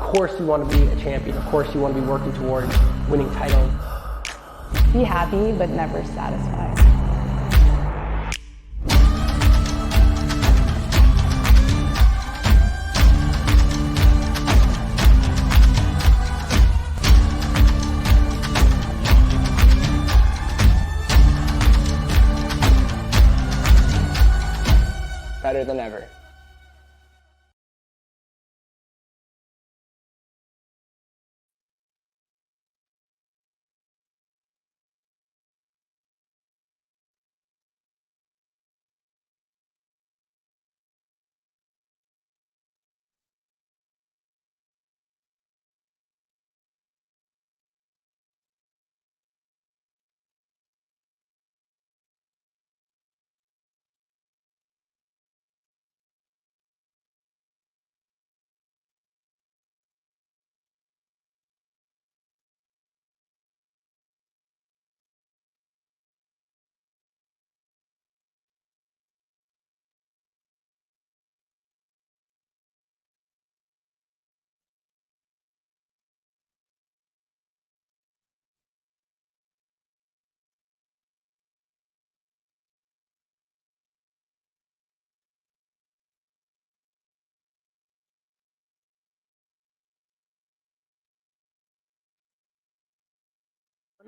course you want to be a champion. Of course you want to be working towards winning titles. Be happy, but never satisfied. Better than ever.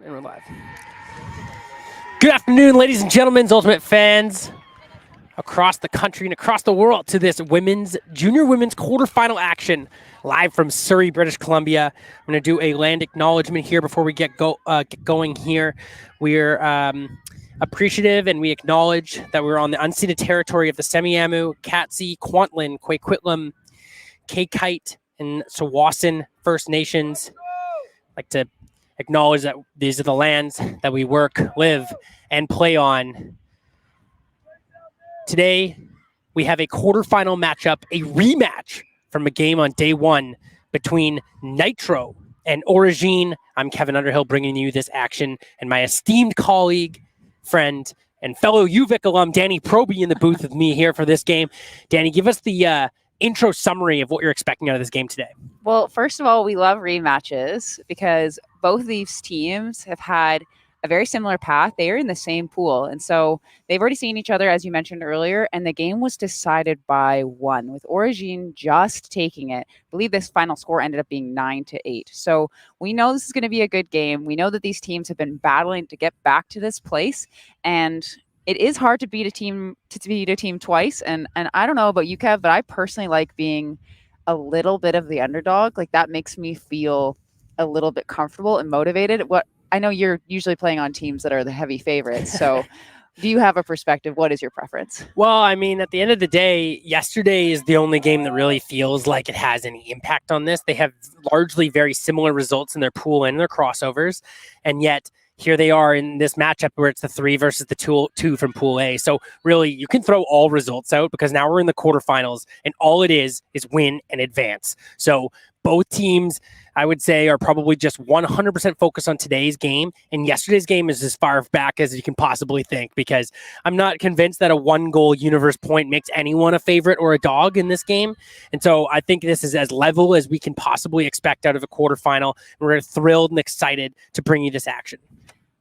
And we're live. Good afternoon, ladies and gentlemen, Ultimate fans across the country and across the world to this junior women's quarterfinal action live from Surrey, British Columbia. I'm going to do a land acknowledgement here before we get going here. We're appreciative and we acknowledge that we're on the unceded territory of the Semiahmoo, Katzie, Kwantlen, Kwekwitlam, Kaikite, and Tsawwassen First Nations. I'd like to acknowledge that these are the lands that we work, live, and play on. Today, we have a quarterfinal matchup, a rematch from a game on day one between Nitro and Origine. I'm Kevin Underhill bringing you this action, and my esteemed colleague, friend, and fellow UVic alum, Danny Proby, in the booth with me here for this game. Danny, give us the intro summary of what you're expecting out of this game today. Well, first of all, we love rematches because both of these teams have had a very similar path. They are in the same pool. And so they've already seen each other, as you mentioned earlier, and the game was decided by 1, with Origine just taking it. I believe this final score ended up being 9-8. So we know this is going to be a good game. We know that these teams have been battling to get back to this place, and it is hard to beat a team twice. And I don't know about you, Kev, but I personally like being a little bit of the underdog. Like, that makes me feel a little bit comfortable and motivated. What I know, you're usually playing on teams that are the heavy favorites. So do you have a perspective? What is your preference? Well, I mean, at the end of the day, yesterday is the only game that really feels like it has any impact on this. They have largely very similar results in their pool and their crossovers. And yet here they are in this matchup where it's the 3 versus the 2 from Pool A. So really, you can throw all results out because now we're in the quarterfinals, and all it is win and advance. So both teams, I would say, are probably just 100% focused on today's game, and yesterday's game is as far back as you can possibly think, because I'm not convinced that a 1-goal universe point makes anyone a favorite or a dog in this game. And so I think this is as level as we can possibly expect out of a quarterfinal. We're thrilled and excited to bring you this action.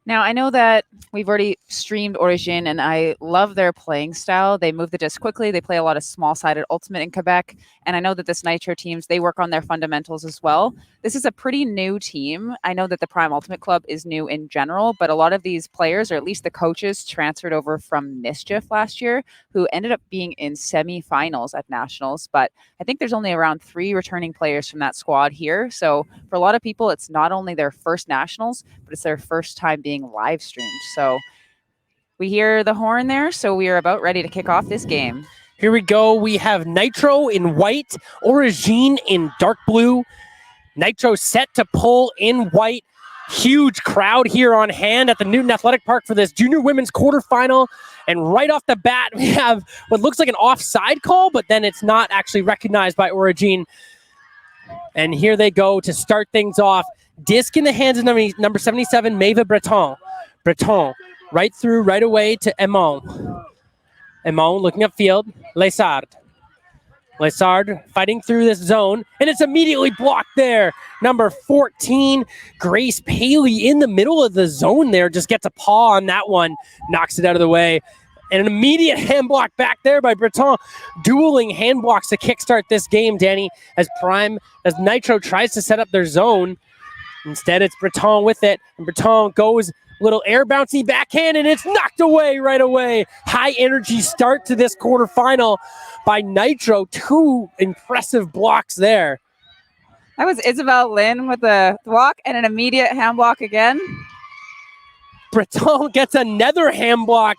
Now, I know that we've already streamed Origine, and I love their playing style. They move the disc quickly. They play a lot of small-sided ultimate in Quebec. And I know that this Nitro teams, they work on their fundamentals as well. This is a pretty new team. I know that the Prime Ultimate Club is new in general, but a lot of these players, or at least the coaches, transferred over from Mischief last year, who ended up being in semifinals at Nationals. But I think there's only around 3 returning players from that squad here. So for a lot of people, it's not only their first Nationals, but it's their first time being live streamed. So we hear the horn there, so we are about ready to kick off this game. Here we go. We have Nitro in white, Origine in dark blue. Nitro set to pull in white. Huge crowd here on hand at the Newton Athletic Park for this junior women's quarterfinal. And right off the bat, we have what looks like an offside call, but then it's not actually recognized by Origine. And here they go to start things off. Disc in the hands of number 77, Maeva Breton. Breton, right through, right away to Emon. Emon looking upfield. Lesard. Lessard fighting through this zone, and it's immediately blocked there. Number 14, Grace Paley in the middle of the zone there, just gets a paw on that one, knocks it out of the way. And an immediate hand block back there by Breton. Dueling hand blocks to kickstart this game, Danny, as Nitro tries to set up their zone. Instead, it's Breton with it, and Breton goes little air bouncy backhand, and it's knocked away right away. High energy start to this quarterfinal by Nitro. 2 impressive blocks there. That was Isabel Lynn with a block and an immediate hand block again. Breton gets another hand block.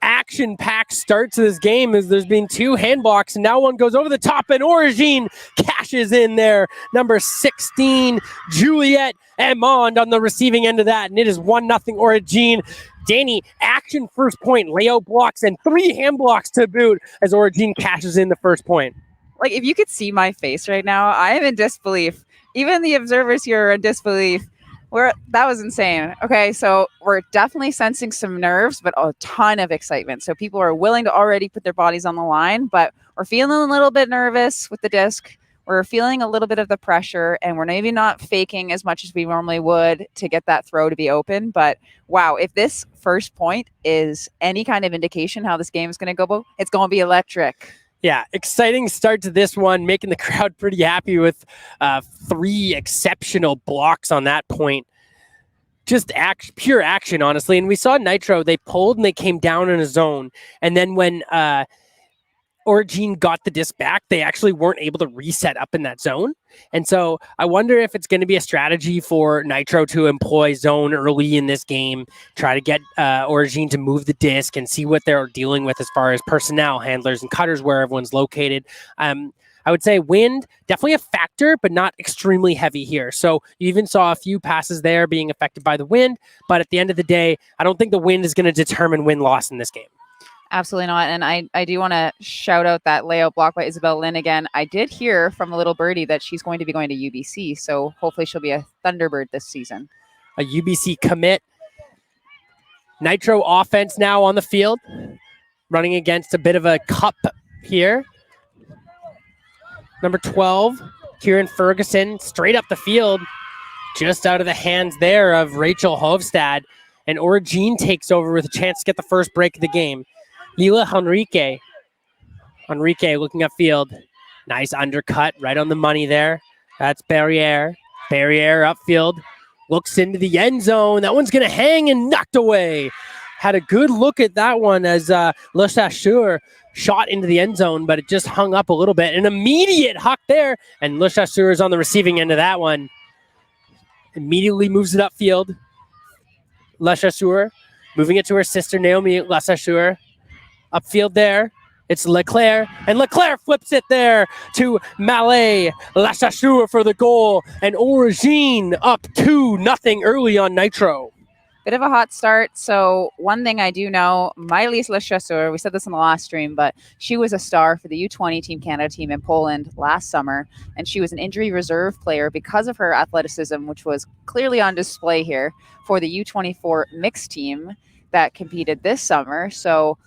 Action-packed start to this game as there's been 2 hand blocks, and now one goes over the top, and Origine cashes in there. Number 16, Juliette Amond on the receiving end of that, and it is 1-0 Origine. Danny, action first point, layout blocks, and 3 hand blocks to boot as Origine cashes in the first point. Like, if you could see my face right now, I am in disbelief. Even the observers here are in disbelief. That was insane. Okay, so we're definitely sensing some nerves, but a ton of excitement. So people are willing to already put their bodies on the line, but we're feeling a little bit nervous with the disc. We're feeling a little bit of the pressure, and we're maybe not faking as much as we normally would to get that throw to be open. But wow, if this first point is any kind of indication how this game is going to go, it's going to be electric. Yeah, exciting start to this one, making the crowd pretty happy with 3 exceptional blocks on that point. Just pure action, honestly. And we saw Nitro, they pulled and they came down in a zone. And then when Origine got the disc back, they actually weren't able to reset up in that zone. And so I wonder if it's going to be a strategy for Nitro to employ zone early in this game, try to get Origine to move the disc and see what they're dealing with as far as personnel, handlers, and cutters, where everyone's located. I would say wind, definitely a factor, but not extremely heavy here. So you even saw a few passes there being affected by the wind. But at the end of the day, I don't think the wind is going to determine win-loss in this game. Absolutely not. And I do want to shout out that layout block by Isabel Lynn again. I did hear from a little birdie that she's going to be going to UBC. So hopefully she'll be a Thunderbird this season. A UBC commit. Nitro offense now on the field, running against a bit of a cup here. Number 12, Kieran Ferguson, straight up the field, just out of the hands there of Rachel Hovstad. And Origine takes over with a chance to get the first break of the game. Lila Henrique. Henrique looking upfield. Nice undercut, right on the money there. That's Barriere. Barriere upfield. Looks into the end zone. That one's going to hang and knocked away. Had a good look at that one as Le Chasseur shot into the end zone, but it just hung up a little bit. An immediate huck there, and Le Chasseur is on the receiving end of that one. Immediately moves it upfield. Le Chasseur moving it to her sister, Naomi Le Chasseur. Upfield there. It's Leclerc, and Leclerc flips it there to Mallet. Le Chasseur for the goal, and Origine up 2-0 early on Nitro. Bit of a hot start. So one thing I do know, Maëlys Le Chasseur, we said this in the last stream, but she was a star for the U20 Team Canada team in Poland last summer, and she was an injury reserve player because of her athleticism, which was clearly on display here for the U24 mixed team that competed this summer. So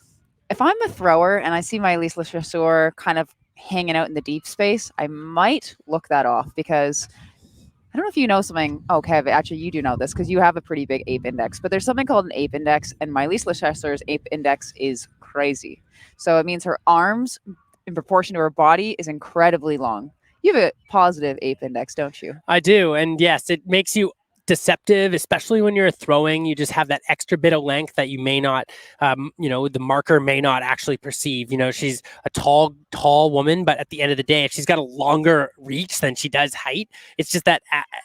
if I'm a thrower and I see Maëlys Le Chasseur kind of hanging out in the deep space, I might look that off, because I don't know if you know something. Oh, Kev, actually, you do know this because you have a pretty big ape index, but there's something called an ape index, and Maëlys Le Chasseur's ape index is crazy. So it means her arms in proportion to her body is incredibly long. You have a positive ape index, don't you? I do. And yes, it makes you deceptive, especially when you're throwing. You just have that extra bit of length that you may not, the marker may not actually perceive. She's a tall woman, but at the end of the day, if she's got a longer reach than she does height, it's just that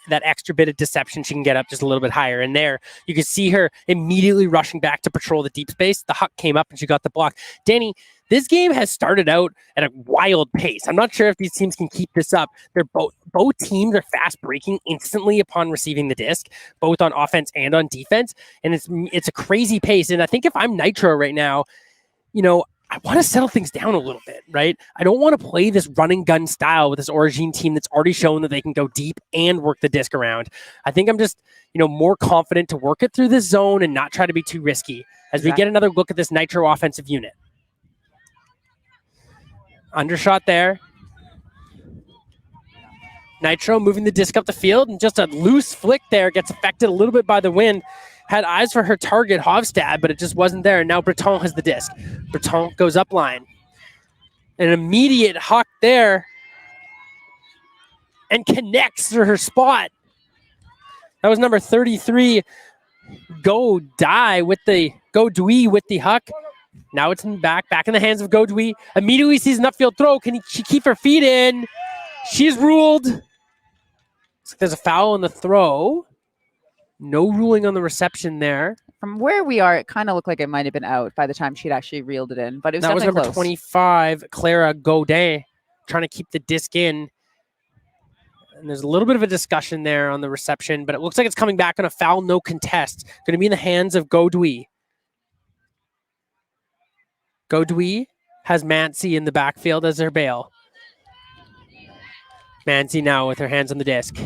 extra bit of deception. She can get up just a little bit higher. And there, you can see her immediately rushing back to patrol the deep space. The huck came up and she got the block. Danny, this game has started out at a wild pace. I'm not sure if these teams can keep this up. They're both teams are fast breaking instantly upon receiving the disc, both on offense and on defense. And it's a crazy pace. And I think if I'm Nitro right now, I want to settle things down a little bit, right? I don't want to play this running gun style with this Origine team that's already shown that they can go deep and work the disc around. I think I'm just, more confident to work it through this zone and not try to be too risky as we get another look at this Nitro offensive unit. Undershot there. Nitro moving the disc up the field, and just a loose flick there gets affected a little bit by the wind. Had eyes for her target, Hovstad, but it just wasn't there. And now Breton has the disc. Breton goes up line. An immediate huck there and connects to her spot. That was number 33, Go Dui with the huck. Now it's back in the hands of Go Dui. Immediately sees an upfield throw. Can she keep her feet in? She's ruled. There's a foul on the throw. No ruling on the reception there. From where we are, it kind of looked like it might have been out by the time she'd actually reeled it in, but it was that was definitely number close. 25, Clara Godin, trying to keep the disc in. And there's a little bit of a discussion there on the reception, but it looks like it's coming back on a foul, no contest. Going to be in the hands of Godui. Godui has Mancy in the backfield as their bail. Mancy now with her hands on the disc.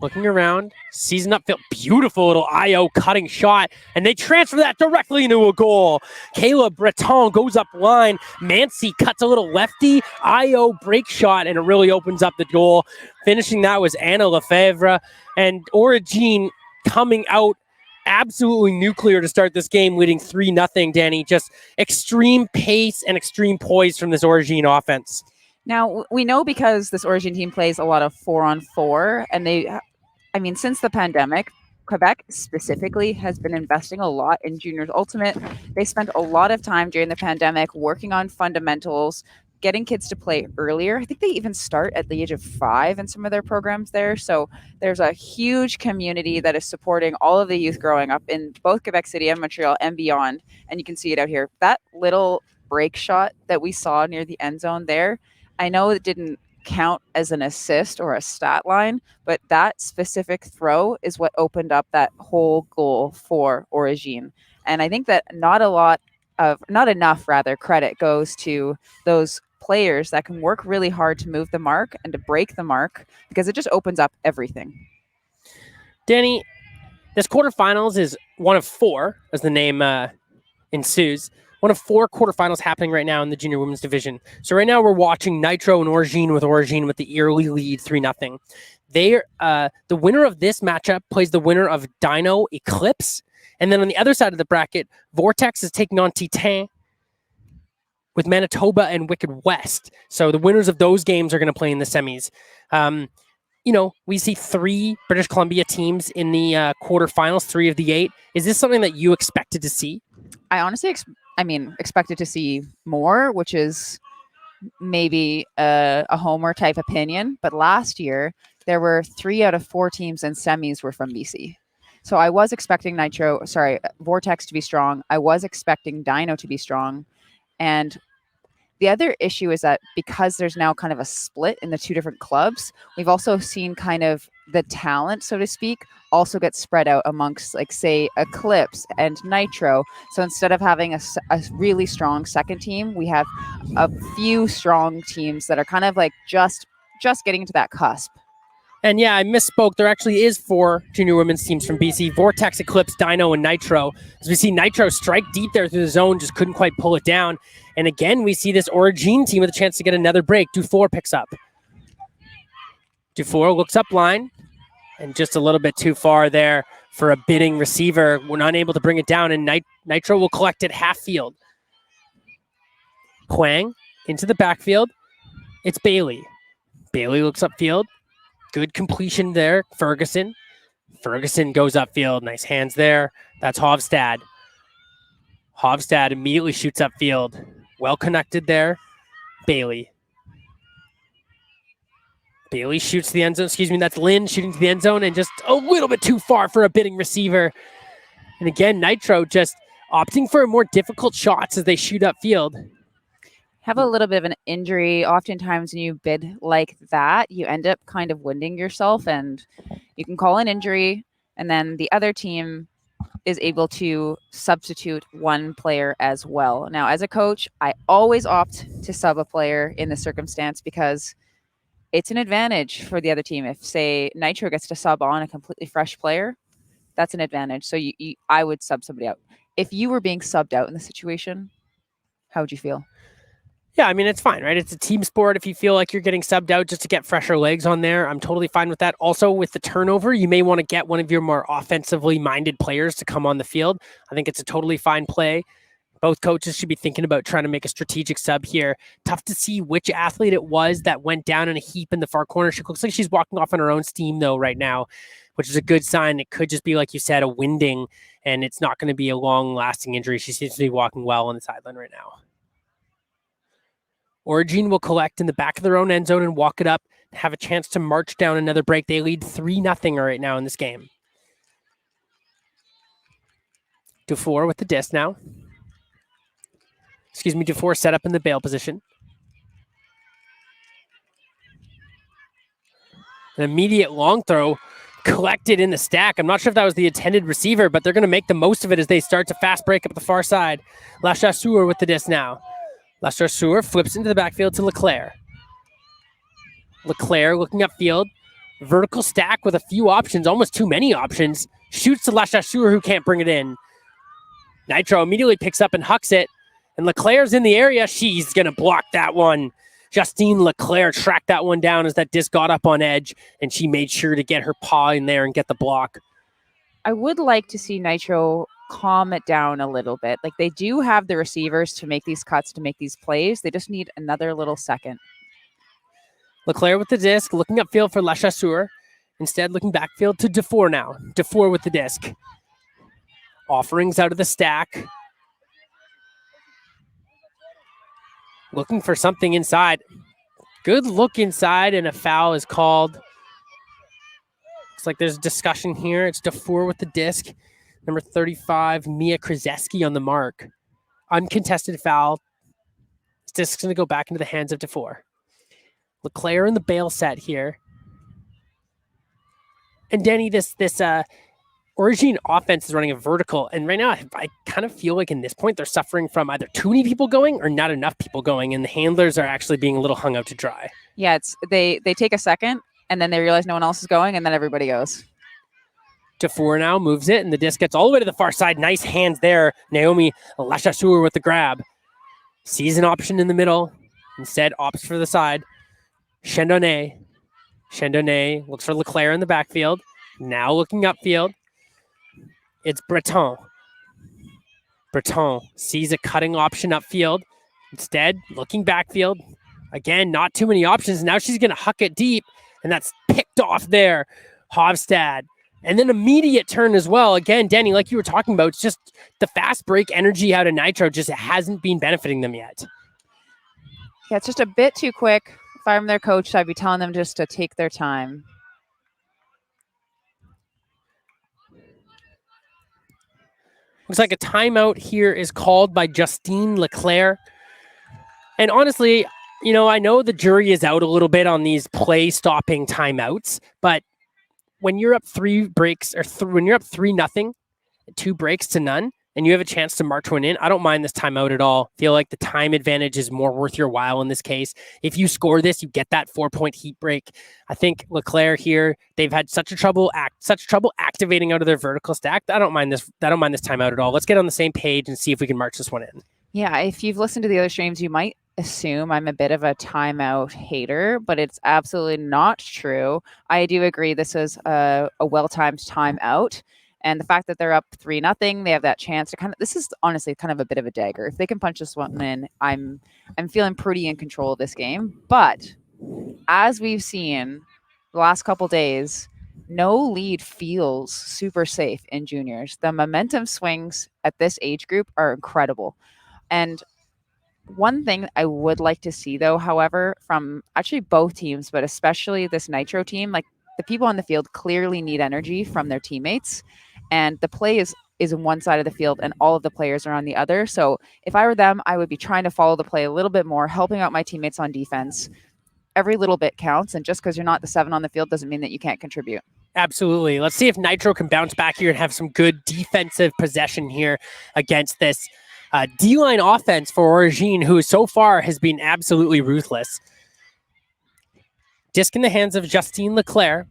Looking around, sees an upfield, beautiful little IO cutting shot, and they transfer that directly into a goal. Kayla Breton goes up line. Mancy cuts a little lefty, IO break shot, and it really opens up the goal. Finishing that was Anna Lefebvre, and Origine coming out absolutely nuclear to start this game, leading 3-0, Danny. Just extreme pace and extreme poise from this Origine offense. Now, we know because this Origin team plays a lot of 4-on-4, and since the pandemic, Quebec specifically has been investing a lot in Juniors Ultimate. They spent a lot of time during the pandemic working on fundamentals, getting kids to play earlier. I think they even start at the age of 5 in some of their programs there. So there's a huge community that is supporting all of the youth growing up in both Quebec City and Montreal and beyond. And you can see it out here. That little break shot that we saw near the end zone there, I know it didn't count as an assist or a stat line, but that specific throw is what opened up that whole goal for Origine. And I think that not enough credit goes to those players that can work really hard to move the mark and to break the mark, because it just opens up everything. Danny, this quarterfinals is one of 4, as the name ensues. One of 4 quarterfinals happening right now in the junior women's division. So right now we're watching Nitro and Origine with the early lead 3-0. The winner of this matchup plays the winner of Dino Eclipse. And then on the other side of the bracket, Vortex is taking on Titan with Manitoba and Wicked West. So the winners of those games are going to play in the semis. We see 3 British Columbia teams in the quarterfinals, 3 of the 8. Is this something that you expected to see? I honestly expected to see more, which is maybe a homer type opinion. But last year, there were 3 out of 4 teams in semis were from BC. So I was expecting Vortex to be strong. I was expecting Dino to be strong. And the other issue is that because there's now kind of a split in the 2 different clubs, we've also seen kind of the talent, so to speak, also get spread out amongst, like, say, Eclipse and Nitro. So instead of having a really strong second team, we have a few strong teams that are kind of like just getting into that cusp. And yeah, I misspoke. There actually is 4 junior women's teams from BC: Vortex, Eclipse, Dino, and Nitro. As we see Nitro strike deep there through the zone, just couldn't quite pull it down. And again, we see this Origine team with a chance to get another break. Dufour picks up. Dufour looks up line, and just a little bit too far there for a bidding receiver. We're not able to bring it down, and Nitro will collect it half field. Huang into the backfield. It's Bailey. Bailey looks upfield. Good completion there. Ferguson goes upfield. Nice hands there. That's Hovstad. Hovstad immediately shoots upfield. Well connected there. Bailey shoots the end zone. That's Lynn shooting to the end zone, and just a little bit too far for a bidding receiver. And again, Nitro just opting for more difficult shots as they shoot upfield. Have a little bit of an injury. Oftentimes when you bid like that, you end up kind of winding yourself, and you can call an injury, and then the other team is able to substitute one player as well. Now, as a coach, I always opt to sub a player in this circumstance because it's an advantage for the other team. If, say, Nitro gets to sub on a completely fresh player, that's an advantage. So I would sub somebody out. If you were being subbed out in the situation, how would you feel? Yeah, I mean, it's fine, right? It's a team sport. If you feel like you're getting subbed out just to get fresher legs on there, I'm totally fine with that. Also, with the turnover, you may want to get one of your more offensively minded players to come on the field. I think it's a totally fine play. Both coaches should be thinking about trying to make a strategic sub here. Tough to see which athlete it was that went down in a heap in the far corner. She looks like she's walking off on her own steam, though, right now, which is a good sign. It could just be, like you said, a winding, and it's not going to be a long-lasting injury. She seems to be walking well on the sideline right now. Origine will collect in the back of their own end zone and walk it up, have a chance to march down another break. They lead 3-0 right now in this game. Dufour with the disc now. Dufour set up in the bail position. An immediate long throw collected in the stack. I'm not sure if that was the intended receiver, but they're going to make the most of it as they start to fast break up the far side. La Chasseur with the disc now. La Chasseur flips into the backfield to Leclerc. Leclerc looking upfield. Vertical stack with a few options, almost too many options. Shoots to La Chasseur, who can't bring it in. Nitro immediately picks up and hucks it. And Leclerc's in the area. She's going to block that one. Justine Leclerc tracked that one down as that disc got up on edge, and she made sure to get her paw in there and get the block. I would like to see Nitro calm it down a little bit. Like, they do have the receivers to make these cuts, to make these plays. They just need another little second. Leclerc with the disc, looking upfield for La Chasseur. Instead, looking backfield to Dufour now. Dufour with the disc. Offerings out of the stack. Looking for something inside. Good look inside, and a foul is called. Looks like there's a discussion here. It's Dufour with the disc. Number 35, Mia Krzyzewski on the mark. Uncontested foul. This disc's going to go back into the hands of Dufour. Leclerc in the bail set here. And Danny, this Origine offense is running a vertical, and right now I kind of feel like in this point they're suffering from either too many people going or not enough people going, and the handlers are actually being a little hung out to dry. Yeah, it's they take a second, and then they realize no one else is going, and then everybody goes. Dufour now moves it, and the disc gets all the way to the far side. Nice hands there. Naomi La Chasseur with the grab. Sees an option in the middle. Instead, opts for the side. Chandonnet looks for Leclerc in the backfield. Now looking upfield. It's Breton. Breton sees a cutting option upfield. Instead, looking backfield. Again, not too many options. Now she's going to huck it deep, and that's picked off there. Hovstad. And then immediate turn as well. Again, Danny, like you were talking about, it's just the fast break energy out of Nitro just hasn't been benefiting them yet. Yeah, it's just a bit too quick. If I'm their coach, I'd be telling them just to take their time. Looks like a timeout here is called by Justine Leclerc. And honestly, you know, I know the jury is out a little bit on these play-stopping timeouts, but when you're up 3 breaks, or when you're up 3-0, 2 breaks to none, and you have a chance to march one in, I don't mind this timeout at all. Feel like the time advantage is more worth your while in this case. If you score this, you get that 4-point heat break. I think Leclerc here, they've had such trouble activating out of their vertical stack. I don't mind this timeout at all. Let's get on the same page and see if we can march this one in. Yeah, if you've listened to the other streams, you might assume I'm a bit of a timeout hater, but it's absolutely not true. I do agree this is a well-timed timeout. And the fact that they're up 3-0, they have that chance to this is honestly kind of a bit of a dagger. If they can punch this one in, I'm feeling pretty in control of this game. But as we've seen the last couple days, no lead feels super safe in juniors. The momentum swings at this age group are incredible. And one thing I would like to see, though, however, from actually both teams, but especially this Nitro team, like the people on the field clearly need energy from their teammates. And the play is in one side of the field and all of the players are on the other. So if I were them, I would be trying to follow the play a little bit more, helping out my teammates on defense. Every little bit counts. And just because you're not the 7 on the field doesn't mean that you can't contribute. Absolutely. Let's see if Nitro can bounce back here and have some good defensive possession here against this D-line offense for Origine, who so far has been absolutely ruthless. Disc in the hands of Justine Leclerc.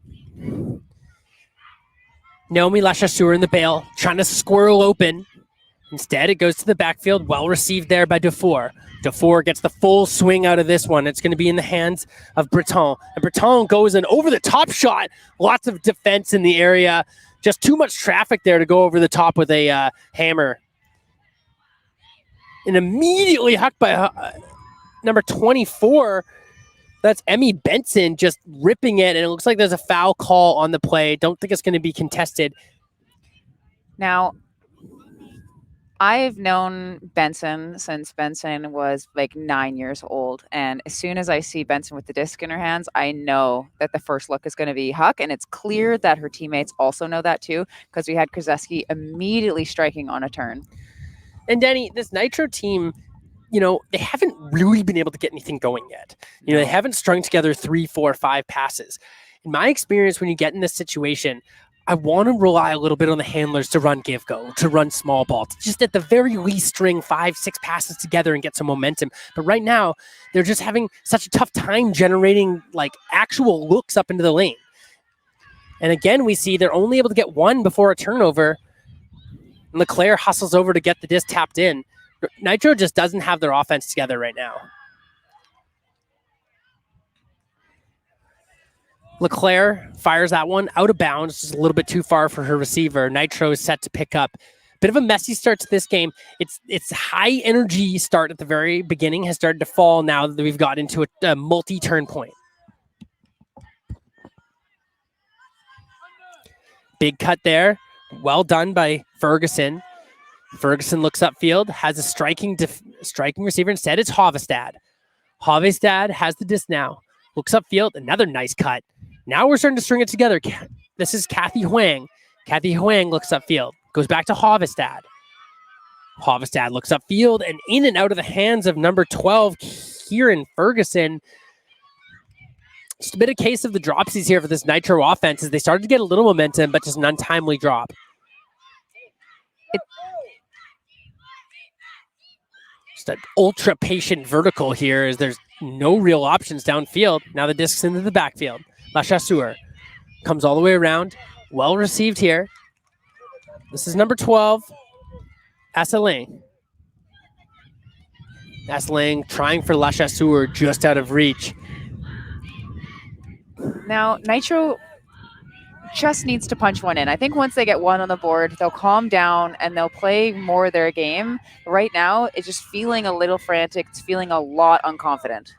Naomi La Chasseur in the bail, trying to squirrel open. Instead, it goes to the backfield. Well received there by Dufour. Dufour gets the full swing out of this one. It's going to be in the hands of Breton. And Breton goes an over-the-top shot. Lots of defense in the area. Just too much traffic there to go over the top with a hammer. And immediately hucked by number 24. That's Emmy Benson just ripping it. And it looks like there's a foul call on the play. Don't think it's going to be contested. Now, I've known Benson since Benson was like 9 years old. And as soon as I see Benson with the disc in her hands, I know that the first look is going to be Huck. And it's clear that her teammates also know that too, because we had Krzyzewski immediately striking on a turn. And Danny, this Nitro team, they haven't really been able to get anything going yet. They haven't strung together 3, 4, 5 passes. In my experience, when you get in this situation, I want to rely a little bit on the handlers to run give go, to run small ball, to just at the very least string 5, 6 passes together and get some momentum. But right now, they're just having such a tough time generating like actual looks up into the lane. And again, we see they're only able to get one before a turnover. Leclerc hustles over to get the disc tapped in. Nitro just doesn't have their offense together right now. Leclerc fires that one out of bounds, just a little bit too far for her receiver. Nitro is set to pick up. Bit of a messy start to this game. It's high energy start at the very beginning has started to fall now that we've got into a multi-turn point. Big cut there. Well done by Ferguson. Ferguson looks upfield, has a striking receiver. Instead, it's Havestad. Havestad has the disc now. Looks upfield, another nice cut. Now we're starting to string it together. This is Kathy Huang. Kathy Huang looks upfield. Goes back to Havestad. Havestad looks upfield and in and out of the hands of number 12, Kieran Ferguson. Just a bit of case of the dropsies here for this Nitro offense as they started to get a little momentum, but just an untimely drop. Just an ultra patient vertical here as there's no real options downfield. Now the disc's into the backfield. La Chasseur comes all the way around. Well received here. This is number 12, Asseling. Asseling trying for La Chasseur, just out of reach. Now, Nitro just needs to punch one in. I think once they get one on the board, they'll calm down and they'll play more of their game. Right now, it's just feeling a little frantic. It's feeling a lot unconfident.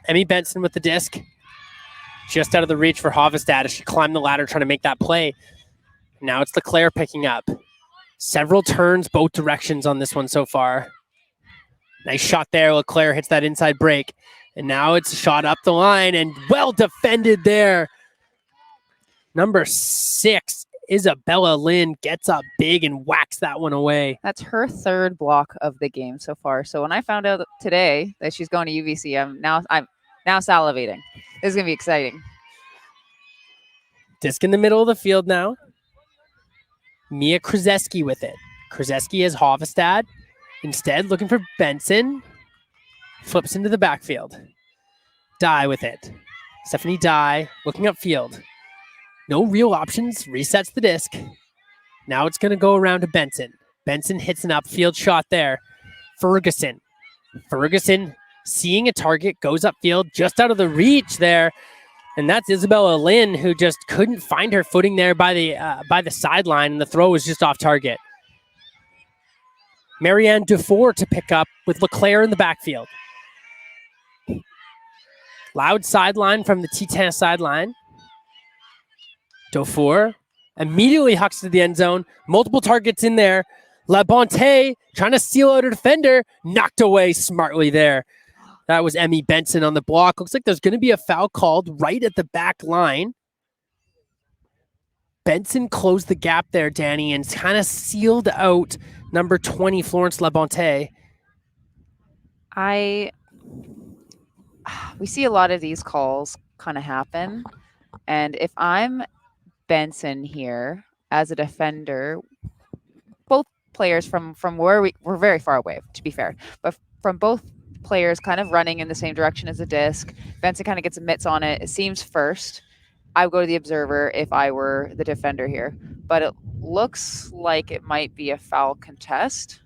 Emmy Benson with the disc. Just out of the reach for Havestad as she climbed the ladder trying to make that play. Now it's Leclerc picking up. Several turns both directions on this one so far. Nice shot there. Leclerc hits that inside break. And now it's a shot up the line and well defended there. Number 6, Isabella Lynn gets up big and whacks that one away. That's her third block of the game so far. So when I found out today that she's going to UVC, I'm now salivating. This is going to be exciting. Disc in the middle of the field now. Mia Krzyzewski with it. Krzyzewski is Havestad. Instead, looking for Benson. Flips into the backfield. Dye with it. Stephanie Dye looking upfield. No real options. Resets the disc. Now it's going to go around to Benson. Benson hits an upfield shot there. Ferguson. Ferguson seeing a target, goes upfield, just out of the reach there. And that's Isabella Lynn, who just couldn't find her footing there by the sideline, and the throw was just off target. Marianne Dufour to pick up with Leclerc in the backfield. Loud sideline from the T10 sideline. Dufour immediately hucks to the end zone. Multiple targets in there. La Bonté trying to steal out a defender. Knocked away smartly there. That was Emmy Benson on the block. Looks like there's going to be a foul called right at the back line. Benson closed the gap there, Danny, and kind of sealed out number 20, Florence La Bonté. We see a lot of these calls kind of happen. And if I'm Benson here as a defender, both players from where we're very far away, to be fair, but from both players kind of running in the same direction as the disc. Benson kind of gets a mitts on it. It seems first. I would go to the observer if I were the defender here. but it looks like it might be a foul contest.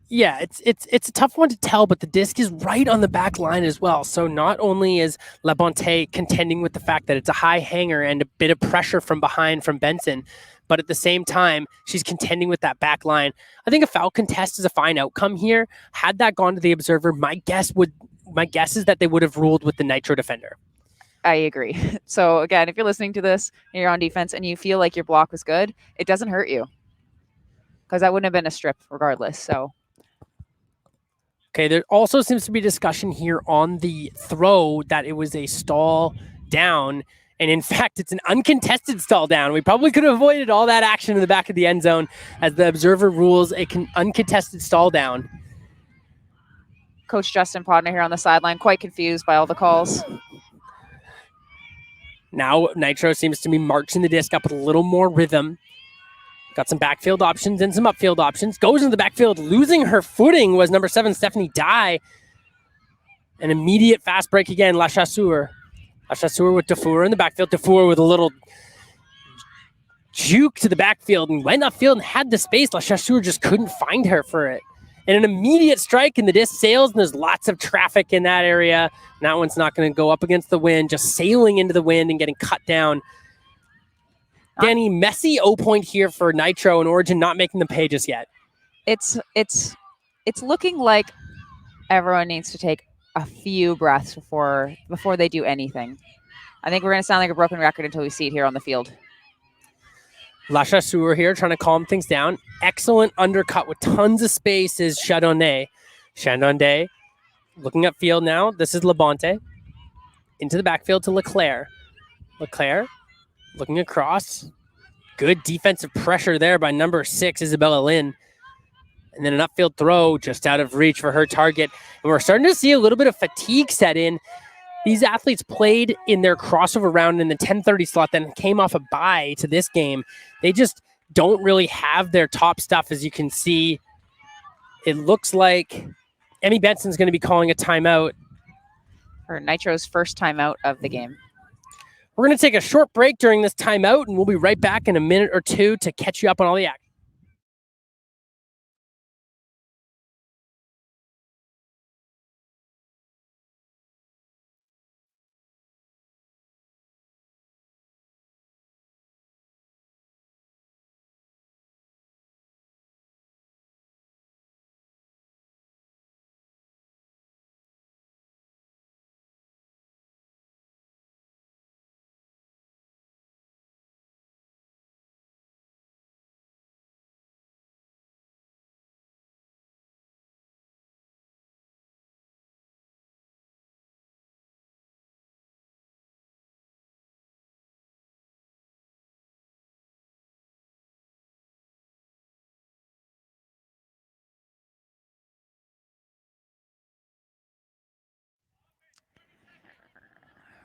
Yeah, it's a tough one to tell, but the disc is right on the back line as well. So not only is Labonte contending with the fact that it's a high hanger and a bit of pressure from behind from Benson, but at the same time, she's contending with that back line. I think a foul contest is a fine outcome here. Had that gone to the observer, my guess is that they would have ruled with the Nitro defender. I agree. So again, if you're listening to this and you're on defense and you feel like your block was good, it doesn't hurt you, because that wouldn't have been a strip regardless. So okay, there also seems to be discussion here on the throw that it was a stall down. And in fact, it's an uncontested stall down. We probably could have avoided all that action in the back of the end zone as the observer rules a uncontested stall down. Coach Justin Podner here on the sideline, quite confused by all the calls. Now Nitro seems to be marching the disc up with a little more rhythm. Got some backfield options and some upfield options. Goes into the backfield. Losing her footing was number 7, Stephanie Dye. An immediate fast break again, La Chasseur. La Chasseur with Dufour in the backfield. Dufour with a little juke to the backfield and went upfield and had the space. La Chasseur just couldn't find her for it. And an immediate strike, and the disc sails, and there's lots of traffic in that area. And that one's not going to go up against the wind, just sailing into the wind and getting cut down. Danny, messy O point here for Nitro and Origin not making them pay just yet. It's looking like everyone needs to take a few breaths before they do anything. I think we're going to sound like a broken record until we see it here on the field. La Chasseur here trying to calm things down. Excellent undercut with tons of space is Chandonnet. Chandonnet looking upfield now. This is Labonte. Into the backfield to Leclerc. Leclerc looking across. Good defensive pressure there by number 6, Isabella Lynn. And then an upfield throw just out of reach for her target. And we're starting to see a little bit of fatigue set in. These athletes played in their crossover round in the 10:30 slot, then came off a bye to this game. They just don't really have their top stuff, as you can see. It looks like Emmy Benson's going to be calling a timeout. For Nitro's first timeout of the game. We're going to take a short break during this timeout, and we'll be right back in a minute or two to catch you up on all the action.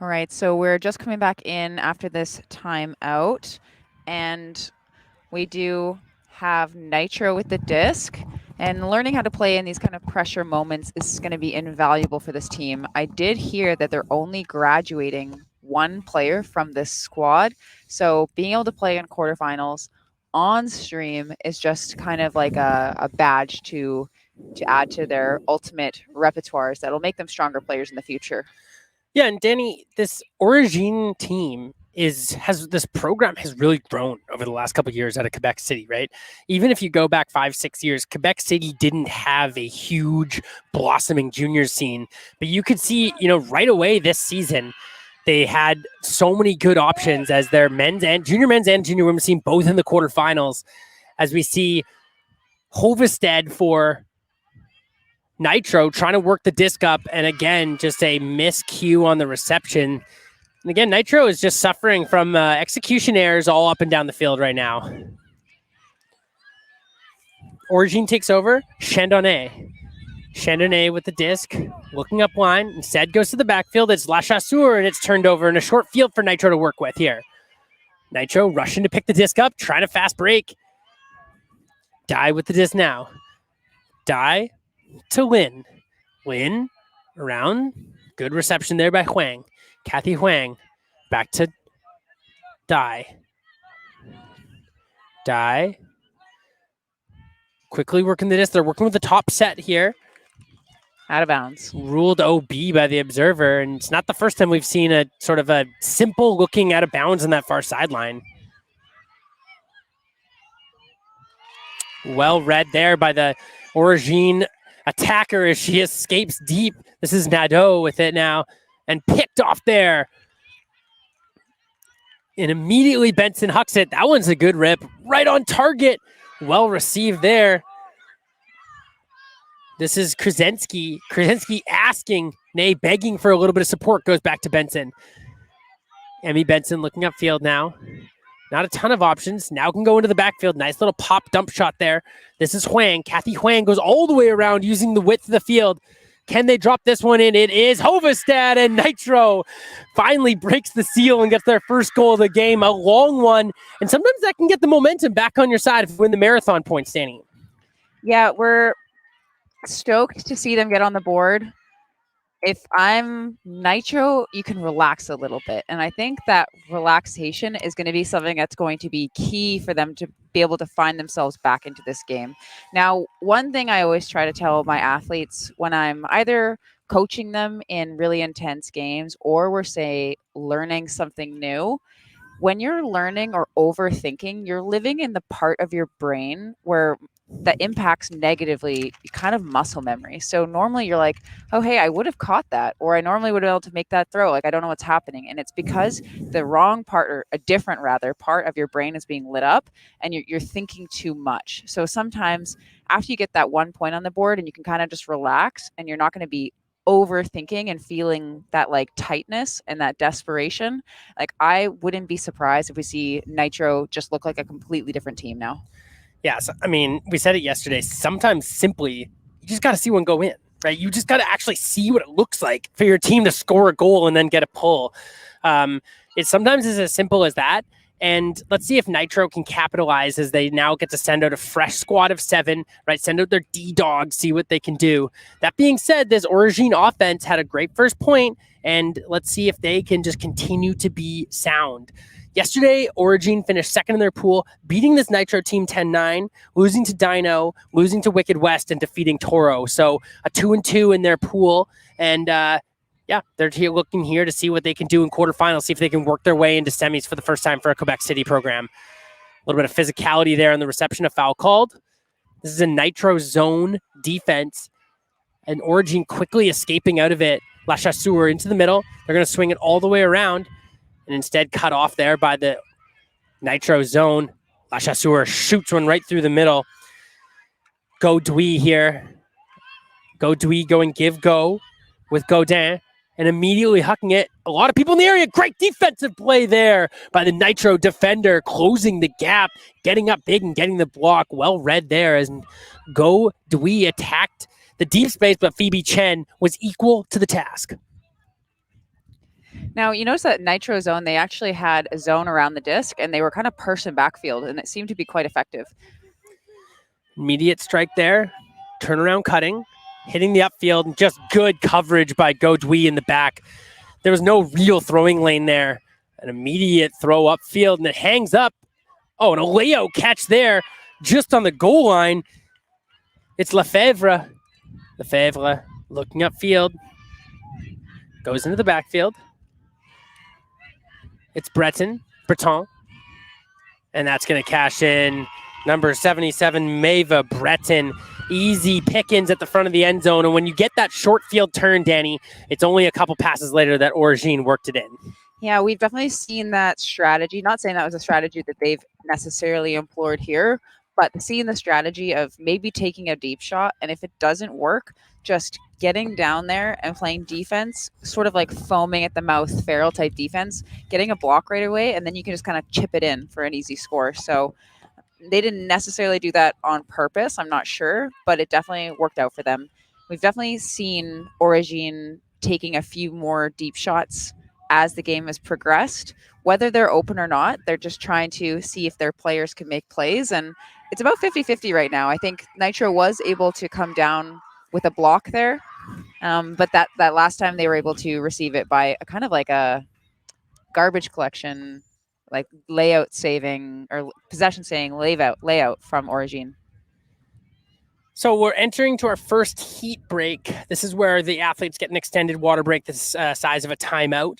All right, so we're just coming back in after this timeout, and we do have Nitro with the disc, and learning how to play in these kind of pressure moments is going to be invaluable for this team. I did hear that they're only graduating one player from this squad, so being able to play in quarterfinals on stream is just kind of like a badge to add to their ultimate repertoires that'll make them stronger players in the future. Yeah, and Danny, this Origine team this program has really grown over the last couple of years out of Quebec City, right? Even if you go back 5-6 years, Quebec City didn't have a huge blossoming junior scene, but you could see, right away this season, they had so many good options as their junior men's and junior women's team both in the quarterfinals, as we see Hovestad for Nitro trying to work the disc up, and again, just a miscue on the reception. And again, Nitro is just suffering from execution errors all up and down the field right now. Origine takes over. Chandonnet with the disc, looking up line. Instead goes to the backfield. It's La Chasseur, and it's turned over in a short field for Nitro to work with here. Nitro rushing to pick the disc up, trying to fast break. Dye with the disc now. Dye to Lynn. Lynn around. Good reception there by Huang. Kathy Huang back to Dye. Die. Quickly working the disc. They're working with the top set here. Out of bounds. Ruled OB by the observer, and it's not the first time we've seen a sort of a simple looking out of bounds on that far sideline. Well read there by the Origine attacker as she escapes deep. This is Nadeau with it now, and picked off there. And immediately Benson hucks it. That one's a good rip. Right on target. Well received there. This is Krasinski. Krasinski asking, nay, begging for a little bit of support. Goes back to Benson. Emmy Benson looking upfield now. Not a ton of options. Now can go into the backfield. Nice little pop dump shot there. This is Huang. Kathy Huang goes all the way around using the width of the field. Can they drop this one in? It is Hovestad, and Nitro finally breaks the seal and gets their first goal of the game. A long one. And sometimes that can get the momentum back on your side if you win the marathon points, Danny. Yeah, we're stoked to see them get on the board. If I'm Nitro, you can relax a little bit. And I think that relaxation is going to be something that's going to be key for them to be able to find themselves back into this game. Now, one thing I always try to tell my athletes when I'm either coaching them in really intense games or we're, say, learning something new, when you're learning or overthinking, you're living in the part of your brain where that impacts negatively kind of muscle memory. So normally you're like, oh, hey, I would have caught that, or I normally would have been able to make that throw. Like, I don't know what's happening. And it's because the wrong part, or a different rather, part of your brain is being lit up and you're thinking too much. So sometimes after you get that 1 point on the board and you can kind of just relax and you're not going to be overthinking and feeling that like tightness and that desperation, like I wouldn't be surprised if we see Nitro just look like a completely different team now. Yeah, so, I mean, we said it yesterday. Sometimes simply, you just got to see one go in, right? You just got to actually see what it looks like for your team to score a goal and then get a pull. It sometimes is as simple as that. And let's see if Nitro can capitalize as they now get to send out a fresh squad of 7, right? Send out their D-dogs, see what they can do. That being said, this Origine offense had a great first point, and let's see if they can just continue to be sound. Yesterday, Origine finished second in their pool, beating this Nitro team 10-9, losing to Dino, losing to Wicked West, and defeating Toro. So a 2-2 in their pool. And yeah, they're here looking here to see what they can do in quarterfinals, see if they can work their way into semis for the first time for a Quebec City program. A little bit of physicality there on the reception, of foul called. This is a Nitro zone defense, and Origine quickly escaping out of it. La Chasseur into the middle. They're going to swing it all the way around, and instead cut off there by the Nitro zone. La Chasseur shoots one right through the middle. Go Dwee here. Go Dwee going give go with Godin and immediately hucking it. A lot of people in the area. Great defensive play there by the Nitro defender, closing the gap, getting up big and getting the block. Well read there as Go Dwee attacked the deep space, but Phoebe Chen was equal to the task. Now, you notice that Nitro zone, they actually had a zone around the disc, and they were kind of person backfield, and it seemed to be quite effective. Immediate strike there. Turnaround cutting. Hitting the upfield, and just good coverage by Go Dwee in the back. There was no real throwing lane there. An immediate throw upfield, and it hangs up. Oh, and a layout catch there just on the goal line. It's Lefebvre. Lefebvre looking upfield. Goes into the backfield. It's Breton. And that's going to cash in. Number 77, Maeva Breton. Easy pickings at the front of the end zone. And when you get that short field turn, Danny, it's only a couple passes later that Origine worked it in. Yeah, we've definitely seen that strategy. Not saying that was a strategy that they've necessarily employed here, but seeing the strategy of maybe taking a deep shot, and if it doesn't work, just getting down there and playing defense, sort of like foaming at the mouth, feral type defense, getting a block right away, and then you can just kind of chip it in for an easy score. So they didn't necessarily do that on purpose, I'm not sure, but it definitely worked out for them. We've definitely seen Origine taking a few more deep shots as the game has progressed. Whether they're open or not, they're just trying to see if their players can make plays, and it's about 50-50 right now. I think Nitro was able to come down with a block there, but that last time they were able to receive it by a kind of like a garbage collection, like layout saving or possession saving layout from Origine. So we're entering to our first heat break. This is where the athletes get an extended water break the size of a timeout.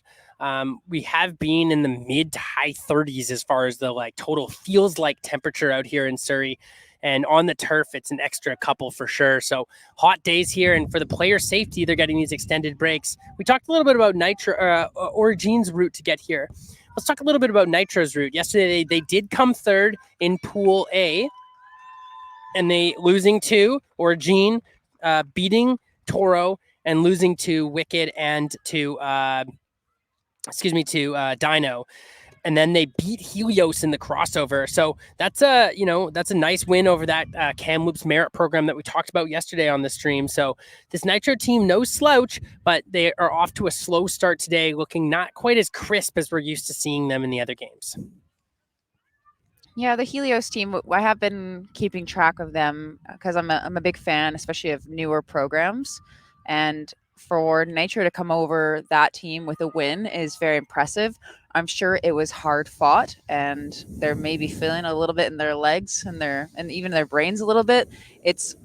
We have been in the mid to high 30s as far as the like total feels like temperature out here in Surrey. And on the turf, it's an extra couple for sure. So hot days here, and for the player safety, they're getting these extended breaks. We talked a little bit about Origine's route to get here. Let's talk a little bit about Nitro's route. Yesterday, they did come third in Pool A, and they losing to Origine, beating Toro, and losing to Wicked and to Dino. And then they beat Helios in the crossover. So that's a nice win over that Kamloops Merit program that we talked about yesterday on the stream. So this Nitro team, no slouch, but they are off to a slow start today, looking not quite as crisp as we're used to seeing them in the other games. Yeah, the Helios team, I have been keeping track of them because I'm a big fan, especially of newer programs. And for Nitro to come over that team with a win is very impressive. I'm sure it was hard fought, and they're maybe feeling a little bit in their legs and even their brains a little bit. It's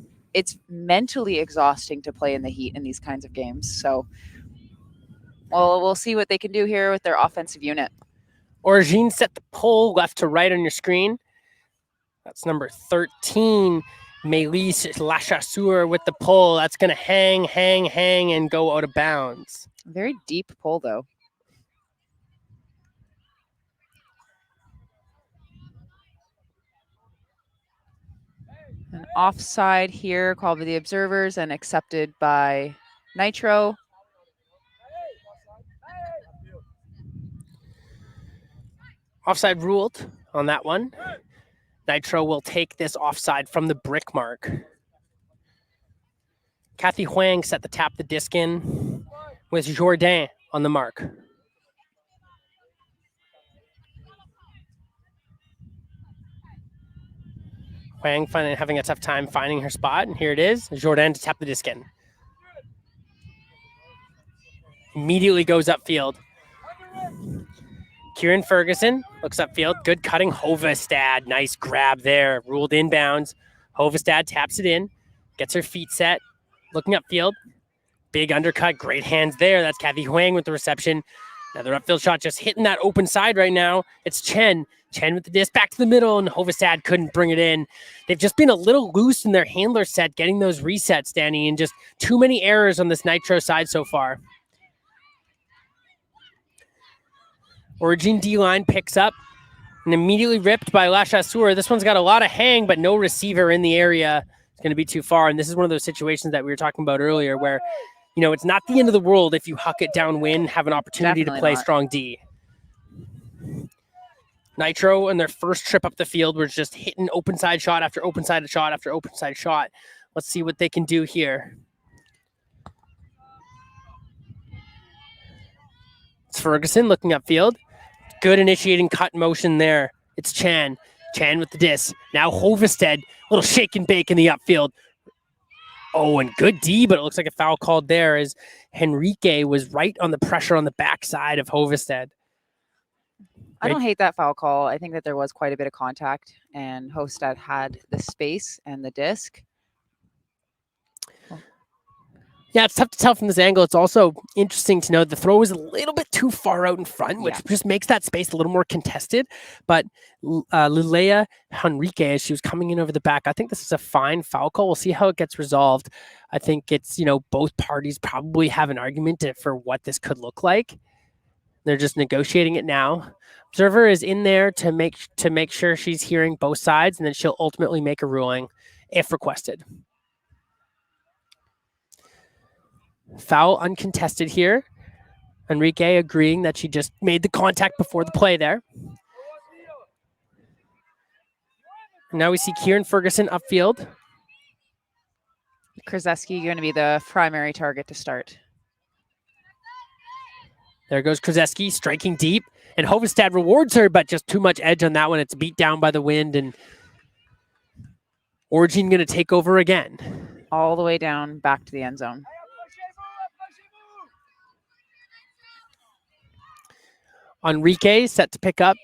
mentally exhausting to play in the heat in these kinds of games. So, well, we'll see what they can do here with their offensive unit. Origine set the pole left to right on your screen. That's number 13, Melise Lachasseur with the pole. That's going to hang, and go out of bounds. Very deep pole, though. An offside here called by the observers and accepted by Nitro. Offside ruled on that one. Nitro will take this offside from the brick mark. Kathy Huang set the tap the disc in with Jourdain on the mark. Huang having a tough time finding her spot, and here it is. Jourdain to tap the disc in. Immediately goes upfield. Kieran Ferguson looks upfield. Good cutting. Hovestad. Nice grab there. Ruled inbounds. Hovestad taps it in. Gets her feet set. Looking upfield. Big undercut. Great hands there. That's Kathy Huang with the reception. Another upfield shot just hitting that open side right now. It's Chen. Chen with the disc back to the middle, and Hovestad couldn't bring it in. They've just been a little loose in their handler set, getting those resets, Danny, and just too many errors on this Nitro side so far. Origin D-line picks up and immediately ripped by Lachasseur. This one's got a lot of hang, but no receiver in the area. It's going to be too far, and this is one of those situations that we were talking about earlier where, it's not the end of the world if you huck it downwind, have an opportunity Definitely to play not. strong D. Nitro, in their first trip up the field, was just hitting open side shot after open side shot after open side shot. Let's see what they can do here. It's Ferguson looking upfield. Good initiating cut motion there. It's Chan. Chan with the disc. Now Hovestad, little shake and bake in the upfield. Oh, and good D, but it looks like a foul called there as Henrique was right on the pressure on the backside of Hovestad. I don't hate that foul call. I think that there was quite a bit of contact, and Hovestad had the space and the disc. Yeah, it's tough to tell from this angle. It's also interesting to note the throw was a little bit too far out in front, which just makes that space a little more contested. But Lilea Henrique, as she was coming in over the back, I think this is a fine foul call. We'll see how it gets resolved. I think it's, both parties probably have an argument for what this could look like. They're just negotiating it now. Observer is in there to make sure she's hearing both sides, and then she'll ultimately make a ruling if requested. Foul uncontested here. Enrique agreeing that she just made the contact before the play there. And now we see Kieran Ferguson upfield. Krzyzewski going to be the primary target to start. There goes Krzyzewski striking deep, and Hovestad rewards her, but just too much edge on that one. It's beat down by the wind, and Origin going to take over again. All the way down back to the end zone. Enrique set to pick up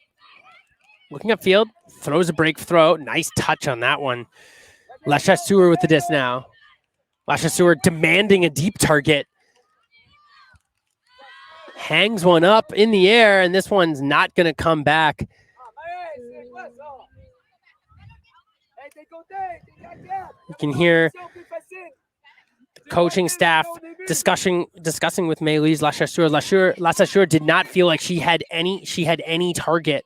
looking upfield, throws a break throw. Nice touch on that one. La Chasseur with the disc now. La Chasseur demanding a deep target. Hangs one up in the air, and this one's not going to come back. You can hear the coaching staff discussing with Meilise La Chasseur. La Chasseur did not feel like she had any target.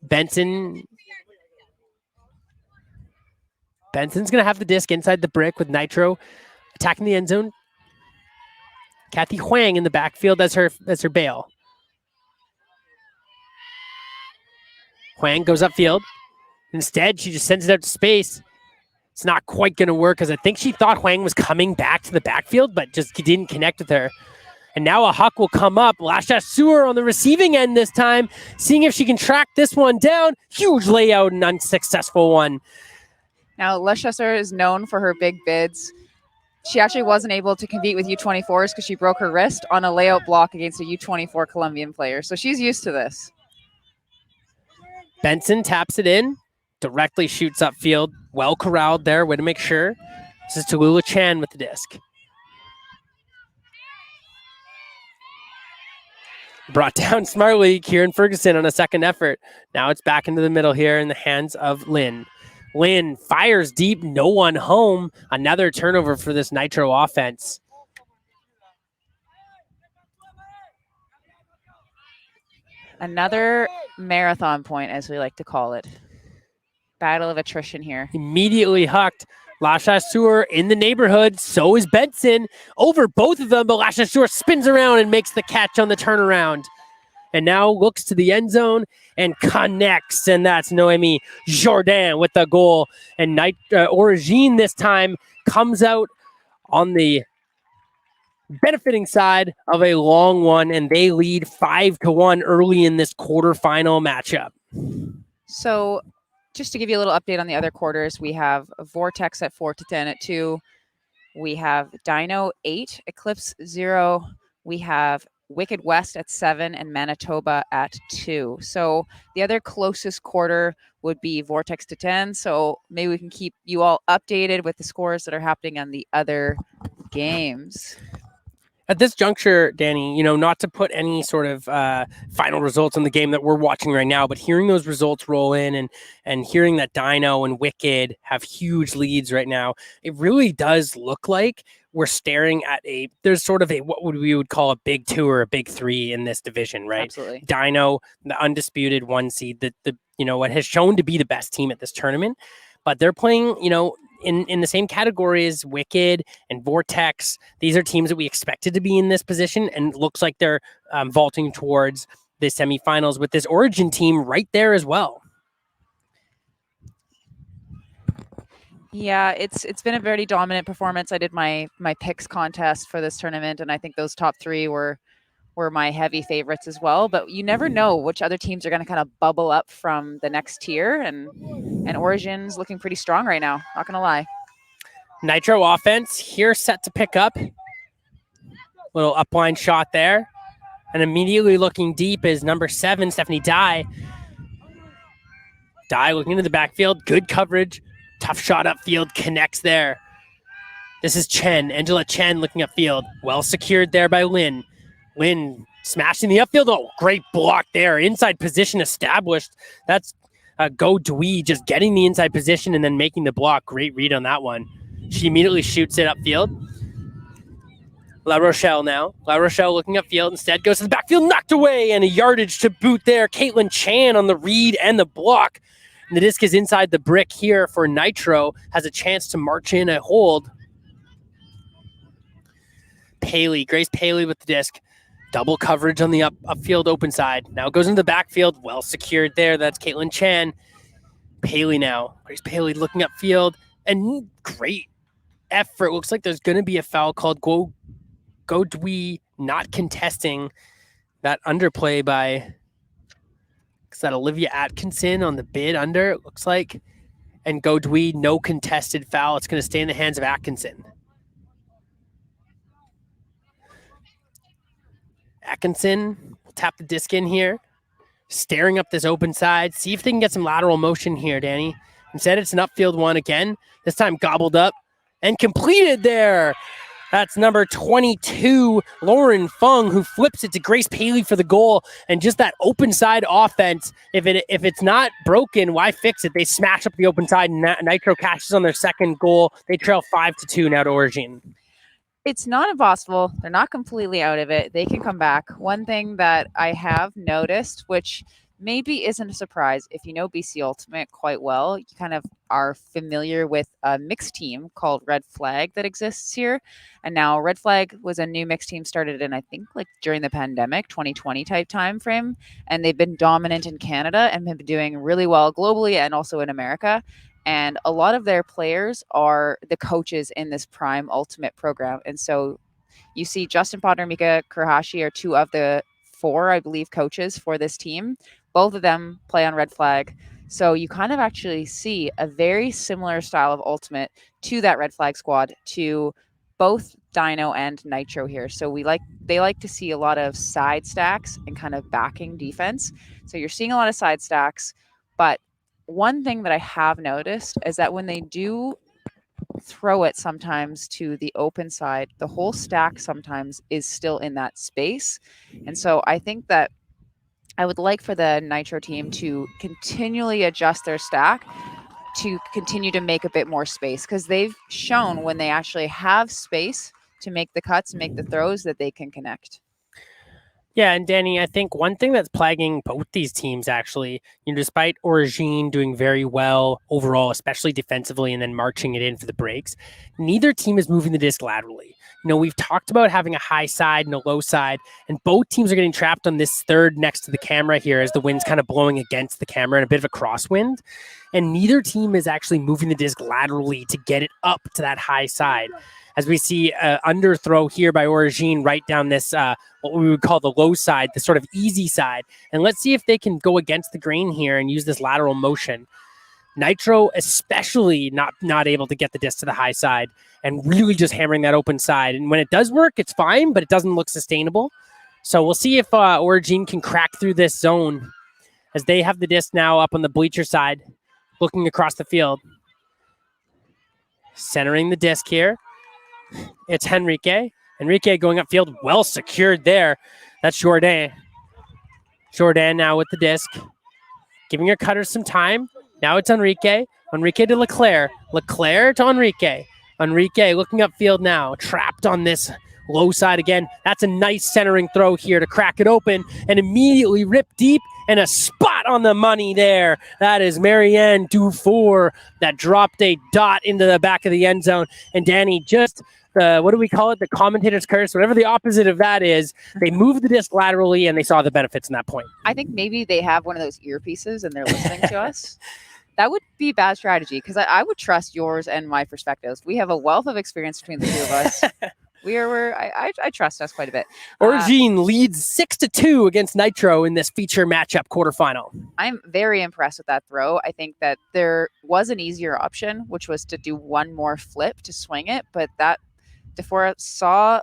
Benson's going to have the disc inside the brick with Nitro attacking the end zone. Kathy Huang in the backfield as her bail. Huang goes upfield. Instead, she just sends it out to space. It's not quite going to work because I think she thought Huang was coming back to the backfield, but just didn't connect with her. And now a huck will come up. La Chasseur on the receiving end this time, seeing if she can track this one down. Huge layout and unsuccessful one. Now, La Chasseur is known for her big bids. She actually wasn't able to compete with U24s because she broke her wrist on a layout block against a U24 Colombian player. So she's used to this. Benson taps it in, directly shoots upfield. Well corralled there, way to make sure. This is Tallulah Chan with the disc. Brought down smartly, Kieran Ferguson on a second effort. Now it's back into the middle here in the hands of Lynn. Lynn fires deep, no one home. Another turnover for this Nitro offense. Another marathon point, as we like to call it. Battle of attrition here. Immediately hucked. La Chasseur in the neighborhood. So is Benson. Over both of them, but La Chasseur spins around and makes the catch on the turnaround. And now looks to the end zone and connects. And that's Noemi Jourdain with the goal. And Origine this time comes out on the benefiting side of a long one, and they lead 5-1 early in this quarterfinal matchup. So just to give you a little update on the other quarters, we have Vortex at 4-10 at 2. We have Dino 8, Eclipse 0. We have Wicked West at 7 and Manitoba at 2. So the other closest quarter would be Vortex to 10. So maybe we can keep you all updated with the scores that are happening on the other games. At this juncture, Danny, not to put any sort of final results on the game that we're watching right now, but hearing those results roll in and hearing that Dino and Wicked have huge leads right now, it really does look like we're staring at there's sort of what we would call a big 2 or a big 3 in this division, right? Absolutely. Dino, the undisputed 1 seed, the what has shown to be the best team at this tournament, but they're playing, in the same category as Wicked and Vortex. These are teams that we expected to be in this position, and it looks like they're vaulting towards the semifinals with this Origin team right there as well. Yeah, it's been a very dominant performance. I did my picks contest for this tournament, and I think those top 3 were my heavy favorites as well. But you never know which other teams are going to kind of bubble up from the next tier, and Origin's looking pretty strong right now, not going to lie. Nitro offense here set to pick up. Little upline shot there. And immediately looking deep is number 7, Stephanie Dye. Dye looking into the backfield. Good coverage. Tough shot upfield. Connects there. This is Chen. Angela Chen looking upfield. Well secured there by Lynn. Lynn smashing the upfield. Oh, great block there. Inside position established. That's Go Dwee just getting the inside position and then making the block. Great read on that one. She immediately shoots it upfield. La Rochelle now. La Rochelle looking upfield. Instead goes to the backfield. Knocked away and a yardage to boot there. Caitlin Chan on the read and the block. And the disc is inside the brick here for Nitro. Has a chance to march in a hold. Grace Paley with the disc. Double coverage on the upfield open side. Now goes into the backfield. Well secured there. That's Caitlin Chan. Paley now. Grace Paley looking upfield. And great effort. Looks like there's going to be a foul called. Go Dwee not contesting that underplay by. Is that Olivia Atkinson on the bid under? It looks like. And Go Dwee, no contested foul. It's going to stay in the hands of Atkinson. Atkinson Tap the disc in here, staring up this open side. See if they can get some lateral motion here, Danny. Instead, it's an upfield one again. This time gobbled up and completed there. That's number 22, Lauren Fung, who flips it to Grace Paley for the goal. And just that open side offense, if it's not broken, why fix it? They smash up the open side, and Nitro cashes on their second goal. They trail 5-2 now to Origine. It's not impossible. They're not completely out of it. They can come back. One thing that I have noticed, which maybe isn't a surprise if you know BC Ultimate quite well, you kind of are familiar with a mixed team called Red Flag that exists here. And now Red Flag was a new mixed team started in, I think, like during the pandemic, 2020 type time frame. And they've been dominant in Canada and have been doing really well globally and also in America. And a lot of their players are the coaches in this Prime Ultimate program. And so you see Justin Potter and Mika Kurahashi are two of the 4, I believe, coaches for this team. Both of them play on Red Flag. So you kind of actually see a very similar style of Ultimate to that Red Flag squad, to both Dino and Nitro here. So they like to see a lot of side stacks and kind of backing defense. So you're seeing a lot of side stacks, but one thing that I have noticed is that when they do throw it sometimes to the open side, the whole stack sometimes is still in that space. And so I think that I would like for the Nitro team to continually adjust their stack to continue to make a bit more space, because they've shown when they actually have space to make the cuts and make the throws that they can connect. Yeah, and Danny, I think one thing that's plaguing both these teams, actually, despite Origine doing very well overall, especially defensively, and then marching it in for the breaks, neither team is moving the disc laterally. We've talked about having a high side and a low side, and both teams are getting trapped on this third next to the camera here as the wind's kind of blowing against the camera and a bit of a crosswind. And neither team is actually moving the disc laterally to get it up to that high side. As we see underthrow here by Origine right down this, what we would call the low side, the sort of easy side. And let's see if they can go against the grain here and use this lateral motion. Nitro especially not able to get the disc to the high side and really just hammering that open side. And when it does work, it's fine, but it doesn't look sustainable. So we'll see if Origine can crack through this zone as they have the disc now up on the bleacher side, looking across the field. Centering the disc here. It's Henrique. Henrique going upfield, well secured there. That's Jourdain. Jourdain now with the disc, giving her cutters some time. Now it's Enrique. Enrique to Leclerc. Leclerc to Enrique. Enrique looking upfield now, trapped on this low side again. That's a nice centering throw here to crack it open and immediately rip deep, and a spot on the money there. That is Marianne Dufour that dropped a dot into the back of the end zone. And Danny, just what do we call it? The commentator's curse, whatever the opposite of that is. They moved the disc laterally and they saw the benefits in that point. I think maybe they have one of those earpieces and they're listening to us. That would be bad strategy, because I would trust yours and my perspectives. We have a wealth of experience between the two of us. I trust us quite a bit. Origine leads 6-2 against Nitro in this feature matchup quarterfinal. I'm very impressed with that throw. I think that there was an easier option, which was to do one more flip to swing it, but that Dufour saw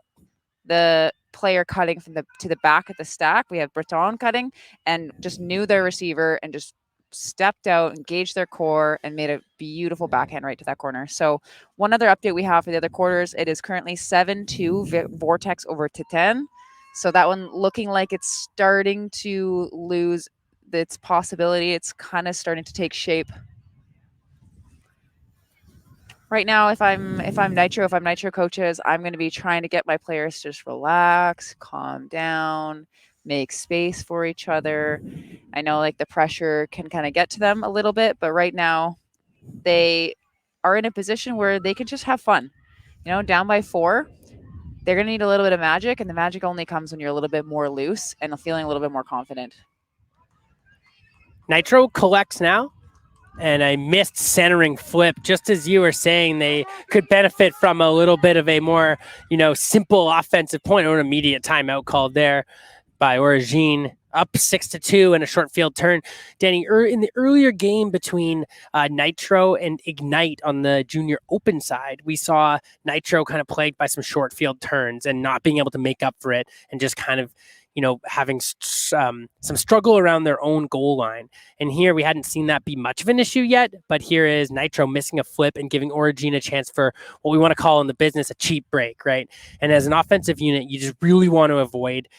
the player cutting to the back of the stack. We have Breton cutting, and just knew their receiver and just stepped out, engaged their core, and made a beautiful backhand right to that corner. So one other update we have for the other quarters, it is currently 7-2 Vortex over Titan. So that one looking like it's starting to lose its possibility. It's kind of starting to take shape. Right now, if I'm Nitro coaches, I'm going to be trying to get my players to just relax, calm down, make space for each other. I know like the pressure can kind of get to them a little bit, but right now they are in a position where they can just have fun. Down by 4, they're going to need a little bit of magic, and the magic only comes when you're a little bit more loose and feeling a little bit more confident. Nitro collects now. And a missed centering flip, just as you were saying, they could benefit from a little bit of a more, simple offensive point, or an immediate timeout called there by Origine. Up 6-2 and a short field turn. Danny, in the earlier game between Nitro and Ignite on the junior open side, we saw Nitro kind of plagued by some short field turns and not being able to make up for it, and just kind of having some struggle around their own goal line. And here we hadn't seen that be much of an issue yet, but here is Nitro missing a flip and giving Origine a chance for what we want to call in the business a cheap break, right? And as an offensive unit, you just really want to avoid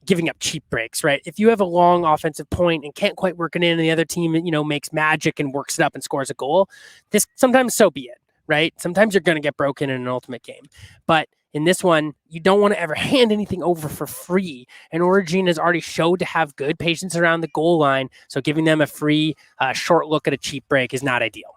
giving up cheap breaks, right? If you have a long offensive point and can't quite work it in, and the other team, makes magic and works it up and scores a goal, this sometimes so be it, right? Sometimes you're going to get broken in an ultimate game. But in this one, you don't want to ever hand anything over for free. And Origine has already showed to have good patience around the goal line. So giving them a free short look at a cheap break is not ideal.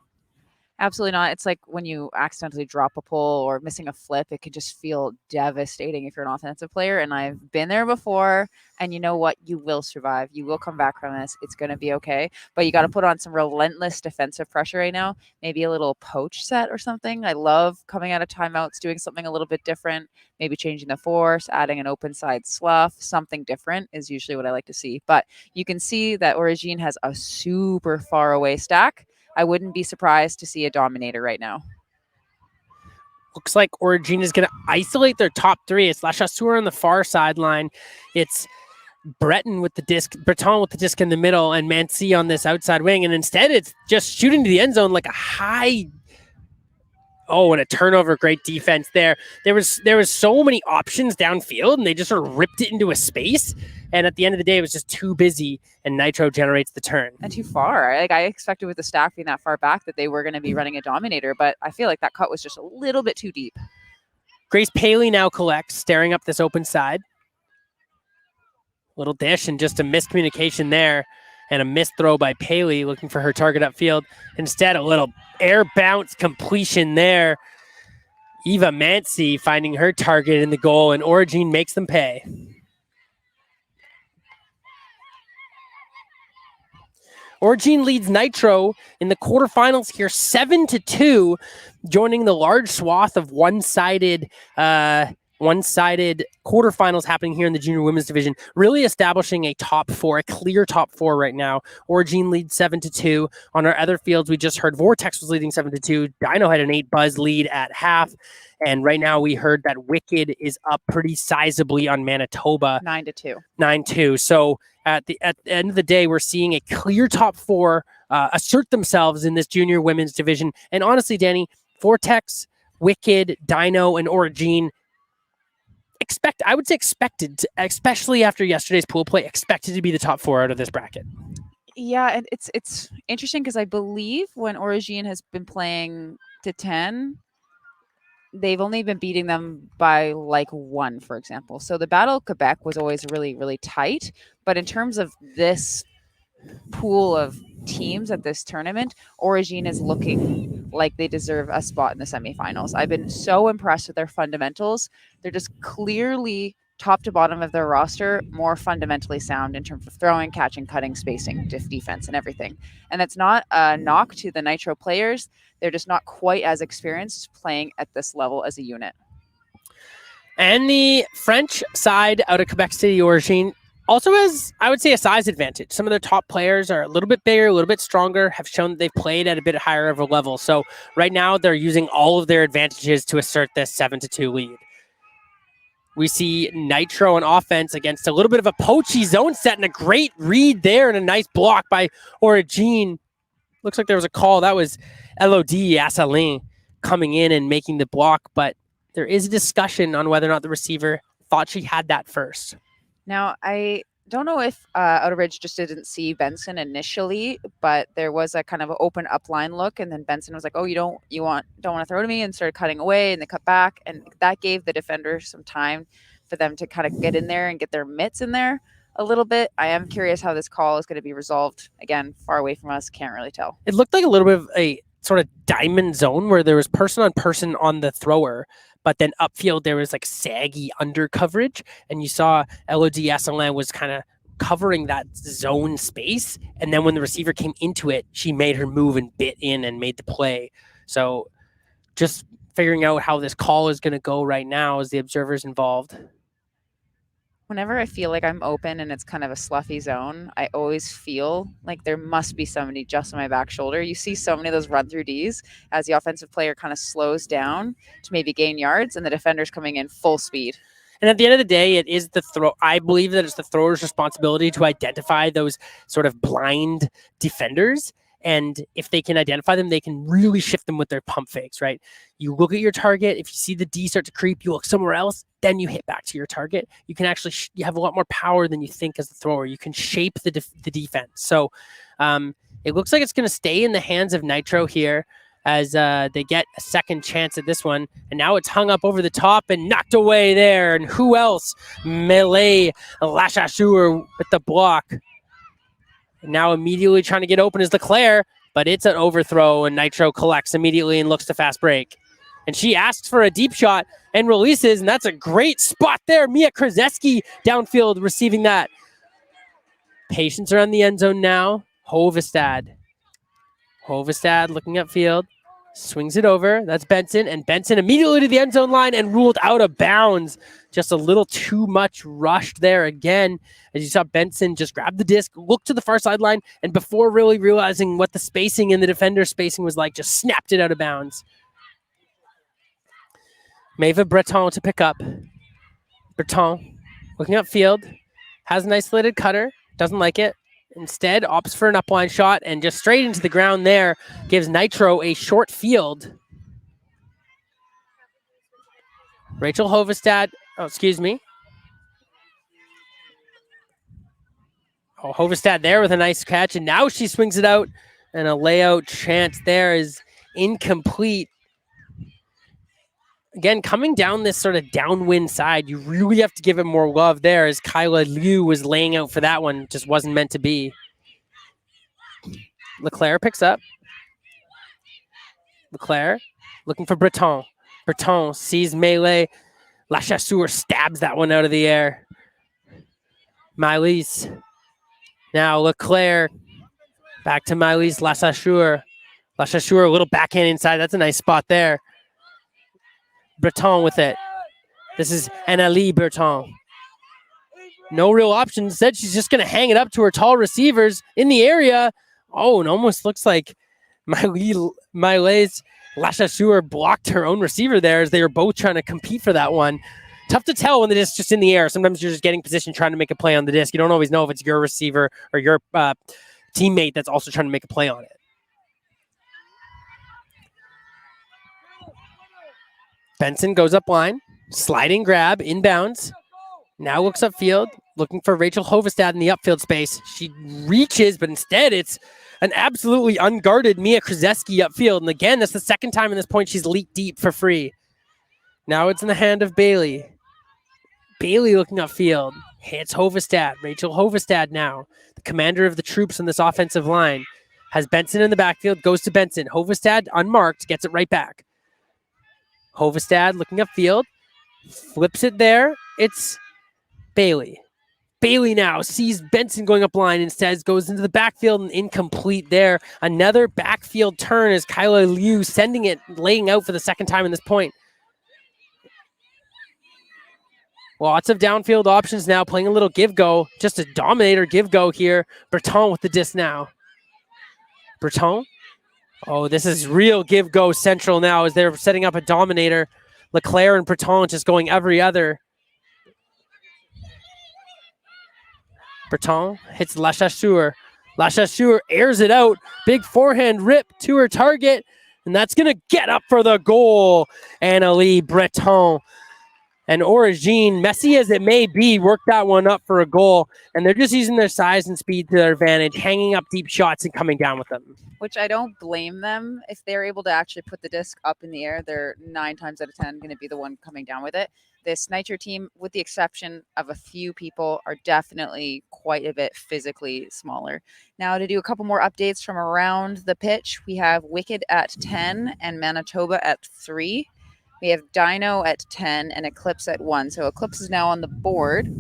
Absolutely not. It's like when you accidentally drop a pull or missing a flip, it can just feel devastating if you're an offensive player. And I've been there before. And you know what? You will survive. You will come back from this. It's going to be okay. But you got to put on some relentless defensive pressure right now. Maybe a little poach set or something. I love coming out of timeouts, doing something a little bit different. Maybe changing the force, adding an open side slough. Something different is usually what I like to see. But you can see that Origine has a super far away stack. I wouldn't be surprised to see a dominator right now. Looks like Origine is going to isolate their top three. It's La Chasseur on the far sideline. It's Breton with the disc, Breton with the disc in the middle, and Mancy on this outside wing. And instead, it's just shooting to the end zone like a high. Oh, and a turnover. Great defense there. There was so many options downfield, and they just sort of ripped it into a space. And at the end of the day, it was just too busy, and Nitro generates the turn. And too far. Like I expected with the stack being that far back that they were going to be running a dominator, but I feel like that cut was just a little bit too deep. Grace Paley now collects, staring up this open side. Little dish and just a miscommunication there, and a missed throw by Paley looking for her target upfield. Instead, a little air bounce completion there. Eva Mancy finding her target in the goal, and Origine makes them pay. Origine leads Nitro in the quarterfinals here 7-2, joining the large swath of one-sided quarterfinals happening here in the junior women's division, really establishing a top four, a clear top four right now. Origine leads 7-2. On our other fields, we just heard Vortex was leading 7-2. Dino had an 8-buzz lead at half. And right now we heard that Wicked is up pretty sizably on Manitoba. 9-2. 9-2. So at the end of the day, we're seeing a clear top four assert themselves in this junior women's division. And honestly, Danny, Vortex, Wicked, Dino, and Origine, expected, especially after yesterday's pool play, expected to be the top four out of this bracket. Yeah, and it's interesting because I believe when Origine has been playing to 10, they've only been beating them by like 1, for example. So the Battle of Quebec was always really, really tight. But in terms of this pool of teams at this tournament, Origine is looking like they deserve a spot in the semifinals. I've been so impressed with their fundamentals. They're just clearly top to bottom of their roster, more fundamentally sound in terms of throwing, catching, cutting, spacing, defense, and everything. And that's not a knock to the Nitro players. They're just not quite as experienced playing at this level as a unit. And the French side out of Quebec City, Origine, also has, I would say, a size advantage. Some of their top players are a little bit bigger, a little bit stronger, have shown that they've played at a bit higher of a level. So right now they're using all of their advantages to assert this 7-2 lead. We see Nitro on offense against a little bit of a poachy zone set and a great read there and a nice block by Origine. Looks like there was a call. That was Elodie Asselin coming in and making the block, but there is a discussion on whether or not the receiver thought she had that first. Now, I don't know if Outerbridge just didn't see Benson initially, but there was a kind of open up line look, and then Benson was like, "Oh, don't want to throw to me," and started cutting away, and they cut back, and that gave the defender some time for them to kind of get in there and get their mitts in there a little bit. I am curious how this call is going to be resolved. Again, far away from us, can't really tell. It looked like a little bit of a sort of diamond zone where there was person on the thrower, but then upfield there was like saggy under coverage, and you saw Elodie Asselin was kind of covering that zone space, and then when the receiver came into it, she made her move and bit in and made the play. So just figuring out how this call is going to go right now as the observers involved. Whenever I feel like I'm open and it's kind of a sloughy zone, I always feel like there must be somebody just on my back shoulder. You see so many of those run through Ds as the offensive player kind of slows down to maybe gain yards, and the defender's coming in full speed. And at the end of the day, it is the throw. I believe that it's the thrower's responsibility to identify those sort of blind defenders. And if they can identify them, they can really shift them with their pump fakes, right? You look at your target. If you see the D start to creep, you look somewhere else, then you hit back to your target. You can actually, you have a lot more power than you think as the thrower. You can shape the defense. So it looks like it's going to stay in the hands of Nitro here as they get a second chance at this one. And now it's hung up over the top and knocked away there. And who else? Melee Lashashur with the block. Now immediately trying to get open is Leclerc, but it's an overthrow, and Nitro collects immediately and looks to fast break. And she asks for a deep shot and releases, and that's a great spot there. Mia Krzyzewski downfield receiving that. Patience around the end zone now. Hovestad looking upfield. Swings it over. That's Benson. And Benson immediately to the end zone line and ruled out of bounds. Just a little too much rushed there again. As you saw Benson just grab the disc, look to the far sideline, and before really realizing what the spacing and the defender spacing was like, just snapped it out of bounds. Maeva Breton to pick up. Breton looking upfield. Has an isolated cutter. Doesn't like it. Instead, opts for an upline shot and just straight into the ground there. Gives Nitro a short field. Rachel Hovestad. Oh, excuse me. Oh, Hovestad there with a nice catch. And now she swings it out. And a layout chance there is incomplete. Again, coming down this sort of downwind side, you really have to give it more love there as Kyla Liu was laying out for that one. Just wasn't meant to be. Leclerc picks up. Leclerc looking for Breton. Breton sees Melee. Lachasseur stabs that one out of the air. Milese. Now Leclerc. Back to Milese. Lachasseur. Lachasseur, a little backhand inside. That's a nice spot there. Breton with it. This is Annalie Breton. No real option. Instead, she's just going to hang it up to her tall receivers in the area. Oh, and almost looks like Milese Lachasseur blocked her own receiver there as they were both trying to compete for that one. Tough to tell when the disc's just in the air. Sometimes you're just getting position trying to make a play on the disc. You don't always know if it's your receiver or your teammate that's also trying to make a play on it. Benson goes up line, sliding grab, inbounds. Now looks upfield, looking for Rachel Hovestad in the upfield space. She reaches, but instead it's an absolutely unguarded Mia Krzyzewski upfield. And again, that's the second time in this point she's leaked deep for free. Now it's in the hand of Bailey. Bailey looking upfield, hits Hovestad. Rachel Hovestad now, the commander of the troops on this offensive line, has Benson in the backfield, goes to Benson. Hovestad unmarked, gets it right back. Hovestad looking upfield, flips it there. It's Bailey. Bailey now sees Benson going up line, instead goes into the backfield and incomplete there. Another backfield turn as Kyla Liu sending it, laying out for the second time in this point. Lots of downfield options now, playing a little give-go. Just a dominator give-go here. Breton with the disc now. Breton. Oh, this is real give-go central now as they're setting up a dominator. Leclerc and Breton just going every other. Breton hits Lachasseur. Lachasseur airs it out. Big forehand rip to her target. And that's going to get up for the goal. Annalie Breton. And Origine, messy as it may be, worked that one up for a goal. And they're just using their size and speed to their advantage, hanging up deep shots and coming down with them. Which I don't blame them. If they're able to actually put the disc up in the air, they're 9 times out of 10 going to be the one coming down with it. This Nitro team, with the exception of a few people, are definitely quite a bit physically smaller. Now, to do a couple more updates from around the pitch, we have Wicked at 10 and Manitoba at 3. We have Dino at 10 and Eclipse at 1. So Eclipse is now on the board,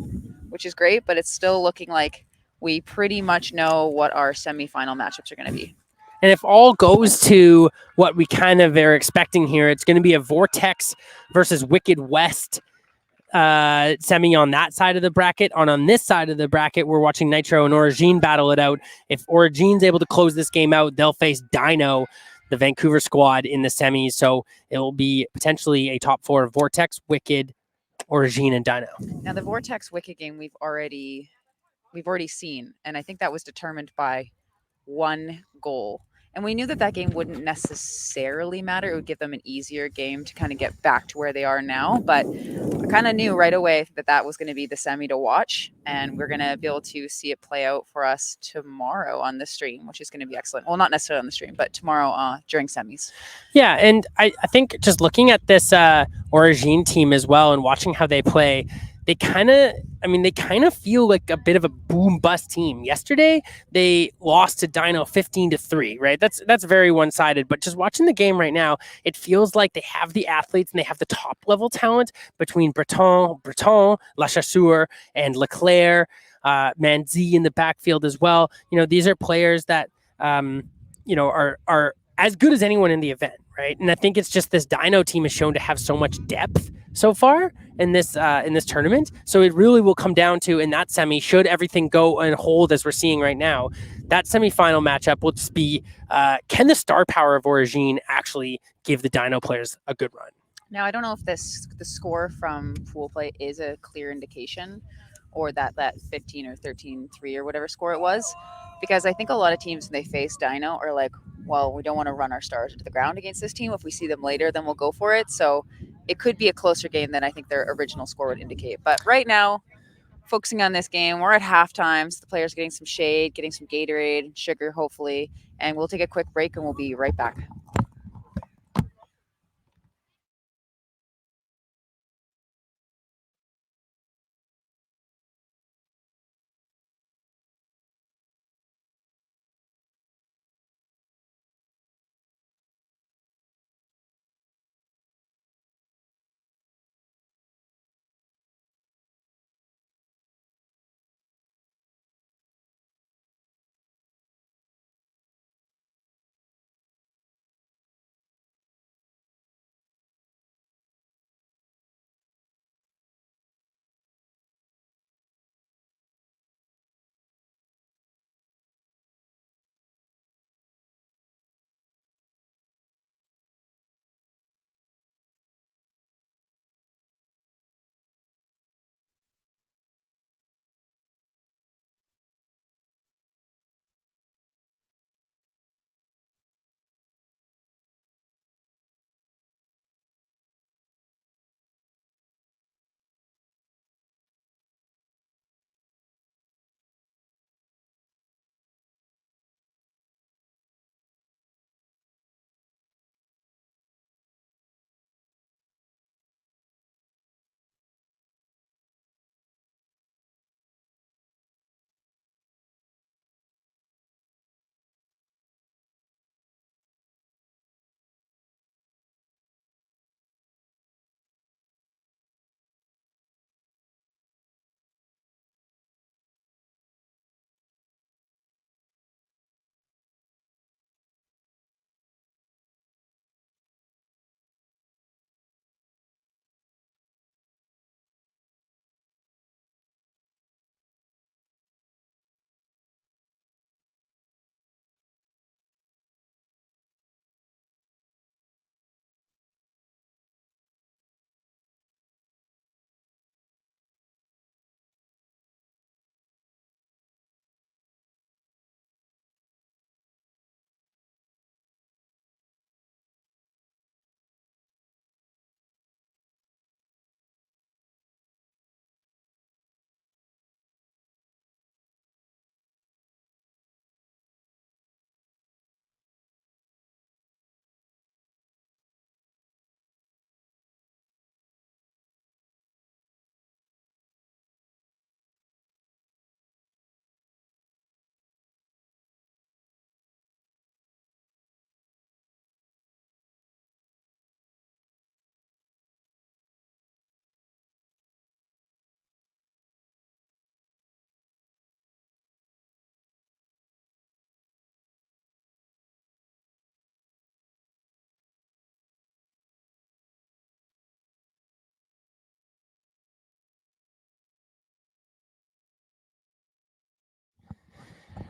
which is great, but it's still looking like we pretty much know what our semifinal matchups are going to be. And if all goes to what we kind of are expecting here, it's going to be a Vortex versus Wicked West semi on that side of the bracket. On this side of the bracket, we're watching Nitro and Origine battle it out. If Origine's able to close this game out, they'll face Dino, the Vancouver squad, in the semis. So it will be potentially a top 4 of Vortex, Wicked, Origine and Dino. Now the Vortex Wicked game we've already seen, and I think that was determined by one goal. And we knew that game wouldn't necessarily matter. It would give them an easier game to kind of get back to where they are now. But I kind of knew right away that was going to be the semi to watch. And we're going to be able to see it play out for us tomorrow on the stream, which is going to be excellent. Well, not necessarily on the stream, but tomorrow during semis. Yeah, and I think just looking at this Origine team as well and watching how they play, they kind of feel like a bit of a boom bust team. Yesterday, they lost to Dino 15-3, right? That's very one-sided, but just watching the game right now, it feels like they have the athletes and they have the top level talent between Breton, Lachasseur, and Leclerc, Manzi in the backfield as well. These are players that are as good as anyone in the event, right? And I think it's just this Dino team is shown to have so much depth so far in this tournament. So it really will come down to, in that semi, should everything go and hold as we're seeing right now, that semifinal matchup will just be, can the star power of Origine actually give the Dino players a good run? Now, I don't know if the score from pool play is a clear indication, or that 15 or 13-3 or whatever score it was, because I think a lot of teams, when they face Dino, are like, well, we don't want to run our stars into the ground against this team. If we see them later, then we'll go for it. So it could be a closer game than I think their original score would indicate. But right now, focusing on this game, we're at halftime. So the players getting some shade, getting some Gatorade, sugar, hopefully. And we'll take a quick break and we'll be right back.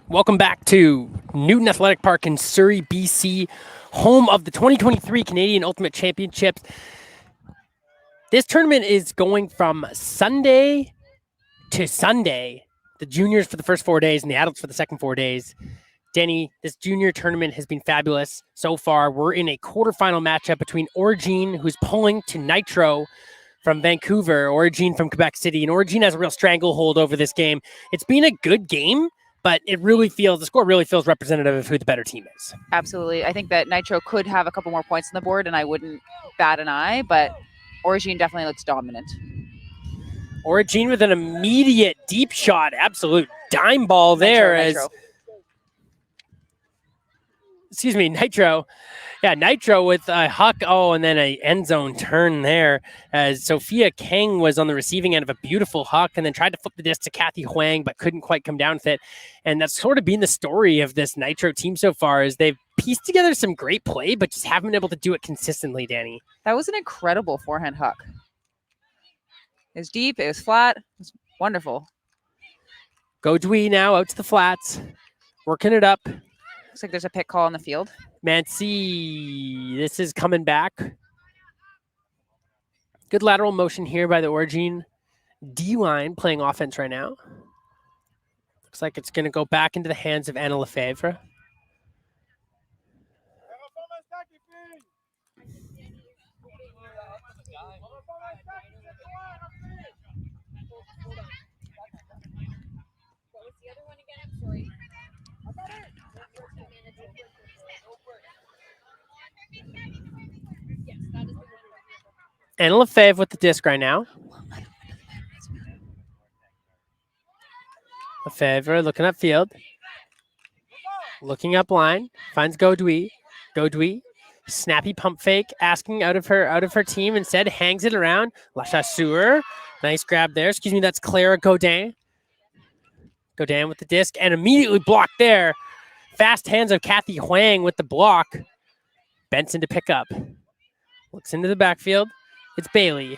Welcome back to Newton Athletic Park in Surrey, BC, home of the 2023 Canadian Ultimate Championships. This tournament is going from Sunday to Sunday. The juniors for the first 4 days and the adults for the second 4 days. Denny, this junior tournament has been fabulous so far. We're in a quarterfinal matchup between Origine, who's pulling to Nitro from Vancouver, Origine from Quebec City, and Origine has a real stranglehold over this game. It's been a good game, but the score really feels representative of who the better team is. Absolutely. I think that Nitro could have a couple more points on the board, and I wouldn't bat an eye, but Origine definitely looks dominant. Origine with an immediate deep shot, absolute dime ball there. Nitro. Yeah, Nitro with a huck. Oh, and then an end zone turn there as Sophia Kang was on the receiving end of a beautiful huck and then tried to flip the disc to Kathy Huang, but couldn't quite come down with it. And that's sort of been the story of this Nitro team so far, is they've pieced together some great play, but just haven't been able to do it consistently, Danny. That was an incredible forehand huck. It was deep. It was flat. It was wonderful. Go Dwee now out to the flats, working it up. Looks like there's a pick call on the field. Mancy, this is coming back. Good lateral motion here by the Origine D-line playing offense right now. Looks like it's going to go back into the hands of Anna Lefebvre. Anna Lefebvre with the disc right now. Lefebvre looking upfield. Looking up line. Finds Godwee. Godwee. Snappy pump fake. Asking out of her team. Instead hangs it around. La Chasseur. Nice grab there. Excuse me, that's Clara Godin. Godin with the disc and immediately blocked there. Fast hands of Kathy Huang with the block. Benson to pick up. Looks into the backfield. It's Bailey.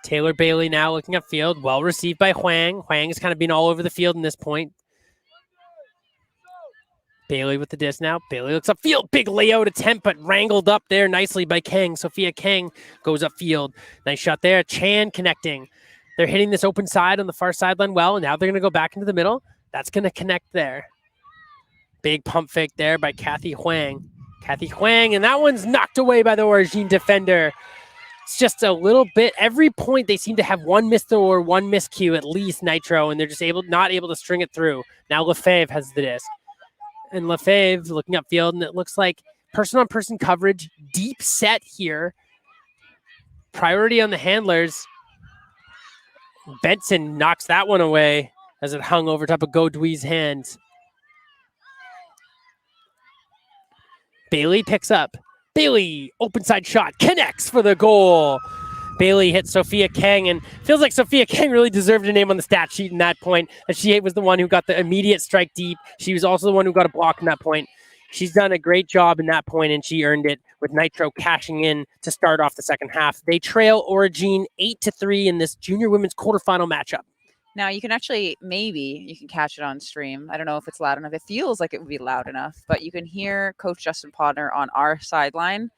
Taylor Bailey now looking upfield. Well received by Huang. Huang has kind of been all over the field in this point. Bailey with the disc now. Bailey looks upfield. Big layout attempt, but wrangled up there nicely by Kang. Sophia Kang goes upfield. Nice shot there. Chan connecting. They're hitting this open side on the far sideline well, and now they're going to go back into the middle. That's going to connect there. Big pump fake there by Kathy Huang. Kathy Huang, and that one's knocked away by the Origine defender. It's just a little bit. Every point they seem to have one misthrow or one miscue at least, Nitro, and they're just not able to string it through. Now Lefebvre has the disc. And Lefebvre looking upfield, and it looks like person-on-person coverage, deep set here. Priority on the handlers. Benson knocks that one away as it hung over top of Godwee's hands. Bailey picks up. Bailey, open side shot, connects for the goal. Bailey hits Sophia Kang, and feels like Sophia Kang really deserved a name on the stat sheet in that point, as she was the one who got the immediate strike deep. She was also the one who got a block in that point. She's done a great job in that point, and she earned it with Nitro cashing in to start off the second half. They trail Origine 8-3 in this junior women's quarterfinal matchup. Now you can actually, maybe you can catch it on stream. I don't know if it's loud enough. It feels like it would be loud enough, but you can hear Coach Justin Podner on our sideline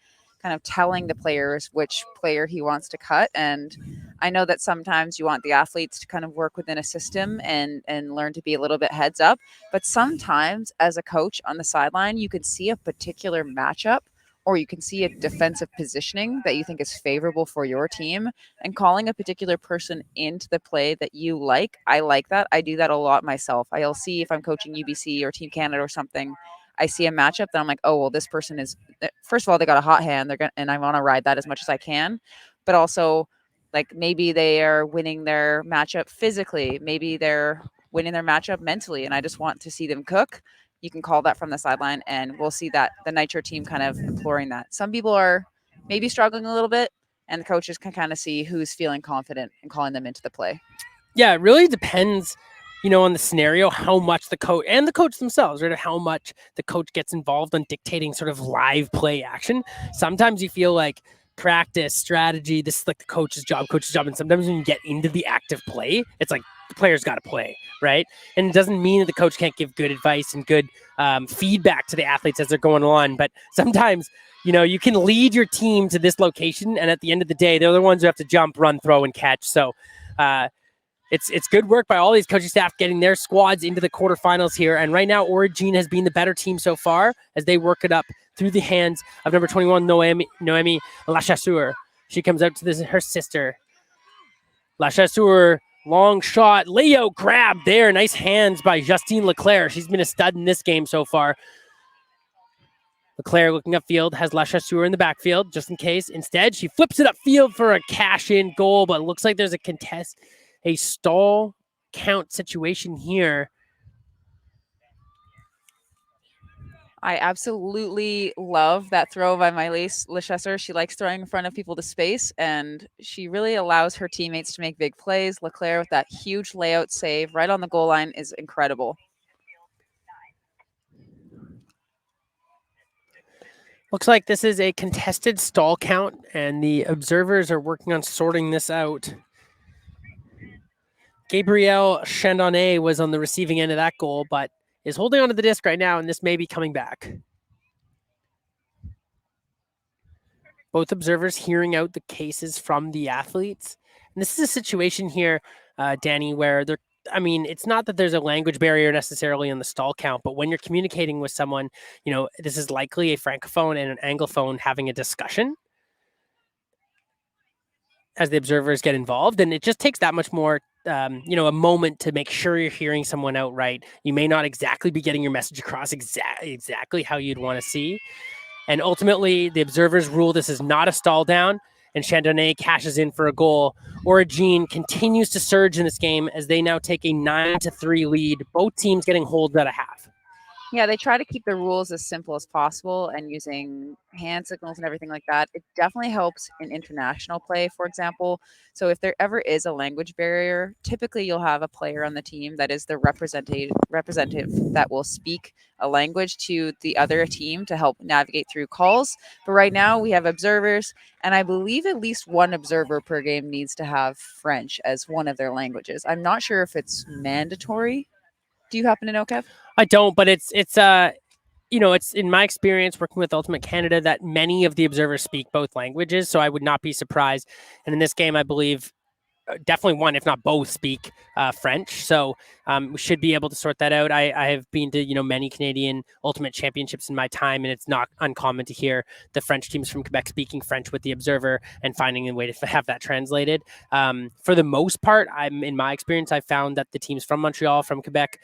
kind of telling the players which player he wants to cut. And I know that sometimes you want the athletes to kind of work within a system and learn to be a little bit heads up. But sometimes as a coach on the sideline, you can see a particular matchup, or you can see a defensive positioning that you think is favorable for your team, and calling a particular person into the play that you like. I like that. I do that a lot myself. I'll see if I'm coaching UBC or Team Canada or something, I see a matchup that I'm like, oh, well, this person is, first of all, they got a hot hand. And I want to ride that as much as I can. But also, like, maybe they are winning their matchup physically. Maybe they're winning their matchup mentally. And I just want to see them cook. You can call that from the sideline, and we'll see that the Nitro team kind of imploring that. Some people are maybe struggling a little bit, and the coaches can kind of see who's feeling confident and calling them into the play. Yeah, it really depends, on the scenario, how much the coach and the coach themselves, right? How much the coach gets involved on dictating sort of live play action. Sometimes you feel like practice, strategy, this is like the coach's job. And sometimes when you get into the active play, it's like players got to play, right? And it doesn't mean that the coach can't give good advice and good feedback to the athletes as they're going on. But sometimes, you can lead your team to this location, and at the end of the day, they're the ones who have to jump, run, throw, and catch. So it's good work by all these coaching staff getting their squads into the quarterfinals here. And right now, Origine has been the better team so far as they work it up through the hands of number 21, Noemi Lachasseur. She comes out to her sister. Lachasseur, long shot, layout grab there. Nice hands by Justine Leclerc. She's been a stud in this game so far. Leclerc looking upfield, has Lachasseur in the backfield, just in case. Instead, she flips it upfield for a cash-in goal, but it looks like there's a stall count situation here. I absolutely love that throw by Maëlys Lechasseur. She likes throwing in front of people to space, and she really allows her teammates to make big plays. Leclerc with that huge layout save right on the goal line is incredible. Looks like this is a contested stall count, and the observers are working on sorting this out. Gabrielle Chandonnet was on the receiving end of that goal, but is holding onto the disc right now, and this may be coming back. Both observers hearing out the cases from the athletes. And this is a situation here, Danny, where it's not that there's a language barrier necessarily in the stall count, but when you're communicating with someone, this is likely a francophone and an anglophone having a discussion as the observers get involved. And it just takes that much more, a moment to make sure you're hearing someone out right. You may not exactly be getting your message across exactly how you'd want to see. And ultimately, the observers rule this is not a stall down, and Chandonnet cashes in for a goal. Origine continues to surge in this game as they now take a 9-3 lead. Both teams getting holds at a half. Yeah, they try to keep the rules as simple as possible and using hand signals and everything like that. It definitely helps in international play, for example. So if there ever is a language barrier, typically you'll have a player on the team that is the representative that will speak a language to the other team to help navigate through calls. But right now we have observers, and I believe at least one observer per game needs to have French as one of their languages. I'm not sure if it's mandatory. Do you happen to know, Kev? I don't, but it's in my experience working with Ultimate Canada that many of the observers speak both languages, so I would not be surprised. And in this game, I believe definitely one, if not both, speak French. So we should be able to sort that out. I have been to many Canadian Ultimate Championships in my time, and it's not uncommon to hear the French teams from Quebec speaking French with the observer and finding a way to have that translated. For the most part, in my experience, I found that the teams from Montreal, from Quebec,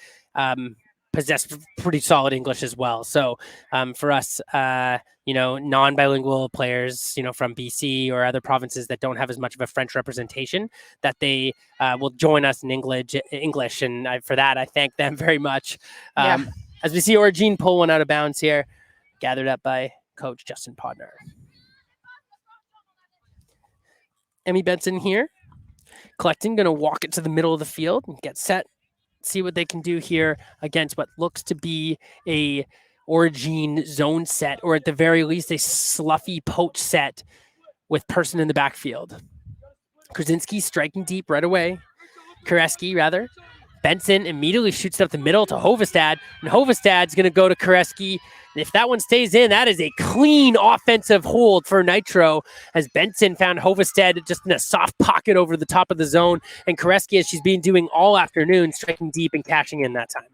possess pretty solid English as well. So for us, non-bilingual players, from BC or other provinces that don't have as much of a French representation, that they will join us in English. And for that, I thank them very much. As we see Origine pull one out of bounds here, gathered up by Coach Justin Podner. Emmy Benson here, collecting, going to walk it to the middle of the field and get set. See what they can do here against what looks to be a Origine zone set, or at the very least a sluffy poach set with person in the backfield. Krasinski striking deep right away. Koreski, rather. Benson immediately shoots it up the middle to Hovestad, and Hovestad's going to go to Koreski. And if that one stays in, that is a clean offensive hold for Nitro, as Benson found Hovestad just in a soft pocket over the top of the zone, and Koreski, as she's been doing all afternoon, striking deep and cashing in that time.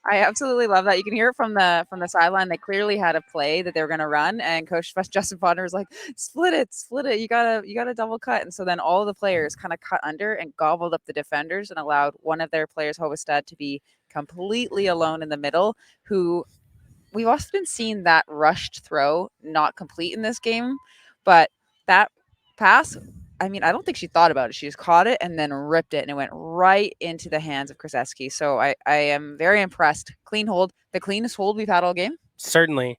I absolutely love that. You can hear it from the sideline. They clearly had a play that they were going to run, and Coach Justin Podner was like, "Split it. You gotta double cut." And so then all of the players kind of cut under and gobbled up the defenders and allowed one of their players, Hovestad, to be completely alone in the middle. Who we've often seen that rushed throw not complete in this game, but that pass, I don't think she thought about it. She just caught it and then ripped it, and it went right into the hands of Krzyzewski. So I am very impressed. Clean hold, the cleanest hold we've had all game. Certainly.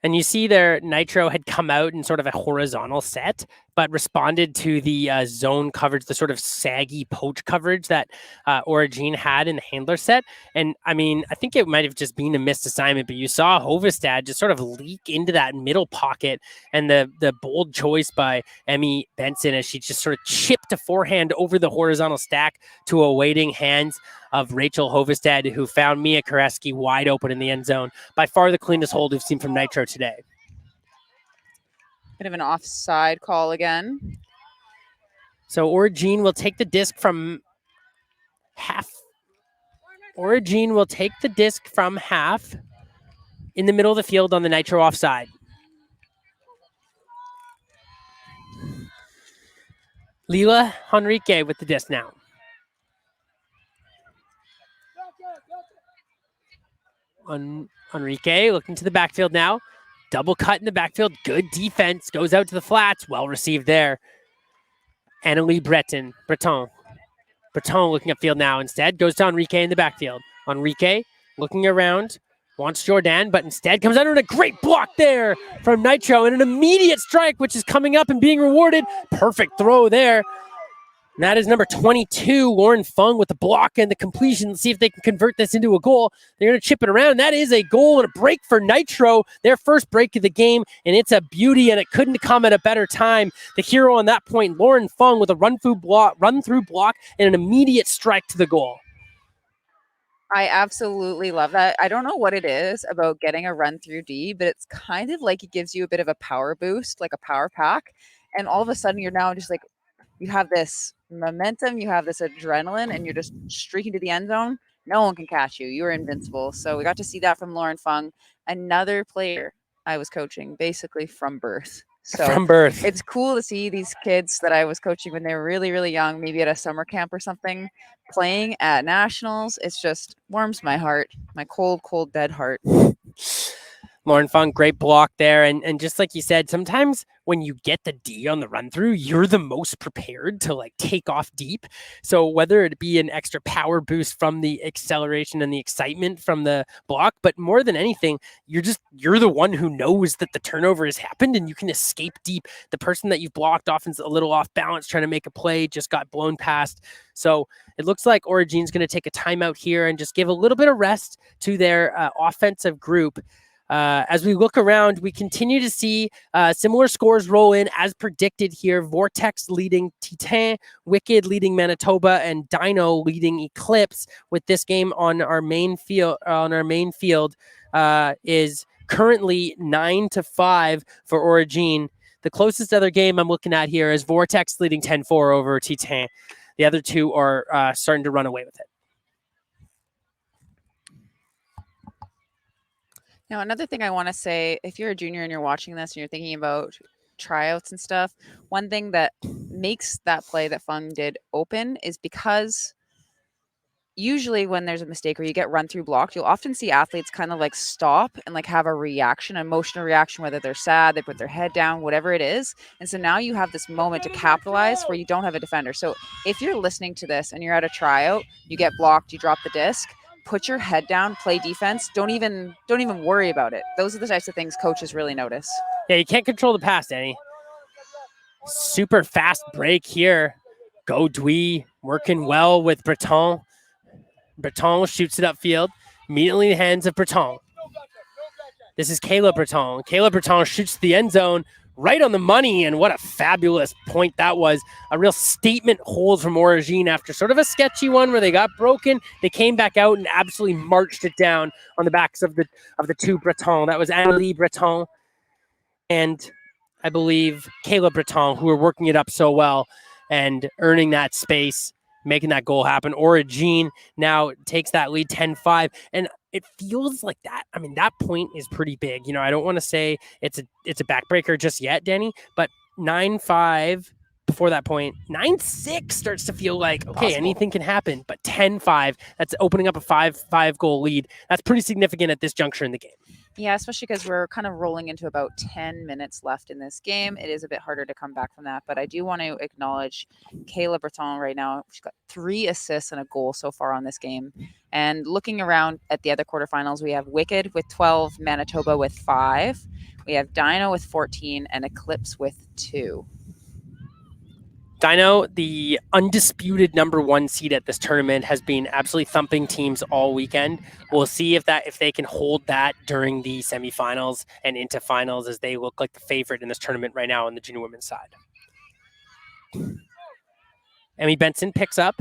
And you see there, Nitro had come out in sort of a horizontal set, but responded to the zone coverage, the sort of saggy poach coverage that Origine had in the handler set. And I mean, I think it might have just been a missed assignment, but you saw Hovestad just sort of leak into that middle pocket, and the bold choice by Emmy Benson as she just sort of chipped a forehand over the horizontal stack to awaiting hands of Rachel Hovestad, who found Mia Koreski wide open in the end zone. By far the cleanest hold we've seen from Nitro today. Bit of an offside call again. So Origine will take the disc from half. Origine will take the disc from half in the middle of the field on the Nitro offside. Lila Henrique with the disc now. Henrique looking to the backfield now. Double cut in the backfield. Good defense. Goes out to the flats. Well received there. Annalie Breton looking upfield now. Instead goes to Henrique in the backfield. Henrique looking around. Wants Jordan, but instead comes under, and a great block there from Nitro and an immediate strike, which is coming up and being rewarded. Perfect throw there. And that is number 22, Lauren Fung, with the block and the completion. Let's see if they can convert this into a goal. They're going to chip it around. And that is a goal and a break for Nitro, their first break of the game. And it's a beauty, and it couldn't come at a better time. The hero on that point, Lauren Fung, with a run-through block and an immediate strike to the goal. I absolutely love that. I don't know what it is about getting a run through D, but it's kind of like it gives you a bit of a power boost, like a power pack. And all of a sudden you're now just like, you have this momentum, you have this adrenaline, and you're just streaking to the end zone. No one can catch you. You're invincible. So we got to see that from Lauren Fung, another player I was coaching basically from birth. So from birth. It's cool to see these kids that I was coaching when they were really, really young, maybe at a summer camp or something, playing at nationals. It's just warms my heart, my cold, cold, dead heart. Lauren Fung, great block there. And just like you said, sometimes when you get the D on the run through, you're the most prepared to like take off deep. So whether it be an extra power boost from the acceleration and the excitement from the block, but more than anything, you're the one who knows that the turnover has happened and you can escape deep. The person that you've blocked often's a little off balance trying to make a play, just got blown past. So it looks like Origine's going to take a timeout here and just give a little bit of rest to their offensive group. As we look around, we continue to see similar scores roll in as predicted here. Vortex leading Titan, Wicked leading Manitoba, and Dino leading Eclipse. With this game on our main field, is currently 9-5 for Origine. The closest other game I'm looking at here is Vortex leading 10-4 over Titan. The other two are starting to run away with it. Now, another thing I want to say, if you're a junior and you're watching this and you're thinking about tryouts and stuff, one thing that makes that play that Fung did open is because usually when there's a mistake or you get run through blocked, you'll often see athletes kind of like stop and like have a reaction, an emotional reaction, whether they're sad, they put their head down, whatever it is. And so now you have this moment to capitalize where you don't have a defender. So if you're listening to this and you're at a tryout, you get blocked, you drop the disc, put your head down, play defense. Don't even worry about it. Those are the types of things coaches really notice. Yeah, you can't control the pass, Danny. Super fast break here. Go Dwee working well with Breton. Breton shoots it upfield. Immediately in the hands of Breton. This is Kayla Breton. Kayla Breton shoots the end zone right on the money, and what a fabulous point that was. A real statement hold from Origine after sort of a sketchy one where they got broken. They came back out and absolutely marched it down on the backs of the two Breton. That was Annalie Breton and I believe Kayla Breton, who were working it up so well and earning that space, making that goal happen. Origine now takes that lead 10-5, and it feels like that. I mean, that point is pretty big. You know, I don't want to say it's a backbreaker just yet, Danny, but 9-5 before that point, 9-6 starts to feel like, okay, possible. Anything can happen, but 10-5, that's opening up a 5 goal lead. That's pretty significant at this juncture in the game. Yeah, especially because we're kind of rolling into about 10 minutes left in this game. It is a bit harder to come back from that, but I do want to acknowledge Kayla Breton right now. She's got 3 assists and a goal so far on this game. And looking around at the other quarterfinals, we have Wicked with 12, Manitoba with 5. We have Dino with 14 and Eclipse with 2. Dino, the undisputed #1 seed at this tournament, has been absolutely thumping teams all weekend. We'll see if they can hold that during the semifinals and into finals, as they look like the favorite in this tournament right now on the junior women's side. Emmy Benson picks up,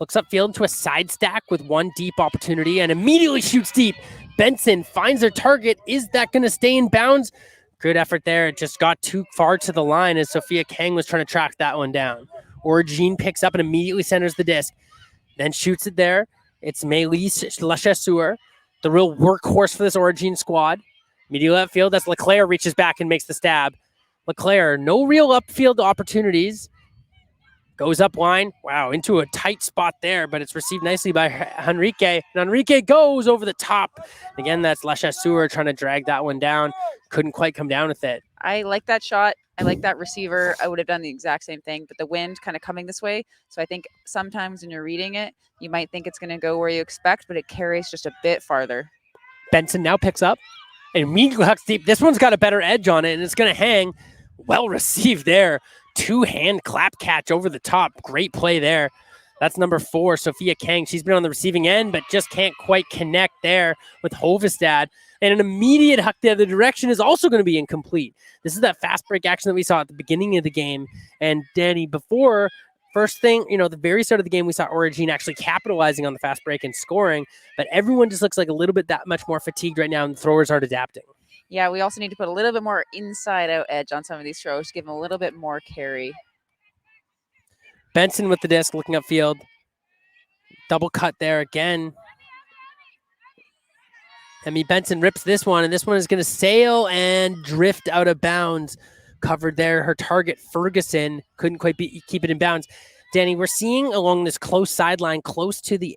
looks upfield into a side stack with one deep opportunity and immediately shoots deep. Benson finds their target. Is that going to stay in bounds? Good effort there. It just got too far to the line as Sophia Kang was trying to track that one down. Origine picks up and immediately centers the disc, then shoots it there. It's Melis Lachasseur, the real workhorse for this Origine squad. Immediately upfield as Leclerc reaches back and makes the stab. Leclerc, no real upfield opportunities. Goes up line. Wow, into a tight spot there, but it's received nicely by Henrique. And Henrique goes over the top. Again, that's Lachasseur trying to drag that one down. Couldn't quite come down with it. I like that shot. I like that receiver. I would have done the exact same thing, but the wind kind of coming this way. So I think sometimes when you're reading it, you might think it's going to go where you expect, but it carries just a bit farther. Benson now picks up and immediately hucks deep. This one's got a better edge on it, and it's going to hang. Well received there. Two-hand clap catch over the top. Great play there. That's #4, Sophia Kang. She's been on the receiving end, but just can't quite connect there with Hovestad. And an immediate huck the other direction is also going to be incomplete. This is that fast break action that we saw at the beginning of the game. And Danny, before, first thing, the very start of the game, we saw Origine actually capitalizing on the fast break and scoring. But everyone just looks like a little bit that much more fatigued right now, and the throwers aren't adapting. Yeah, we also need to put a little bit more inside-out edge on some of these throws, give them a little bit more carry. Benson with the disc, looking upfield. Double cut there again. Emmy Benson rips this one, and this one is going to sail and drift out of bounds. Covered there. Her target, Ferguson, couldn't quite keep it in bounds. Danny, we're seeing along this close sideline, close to the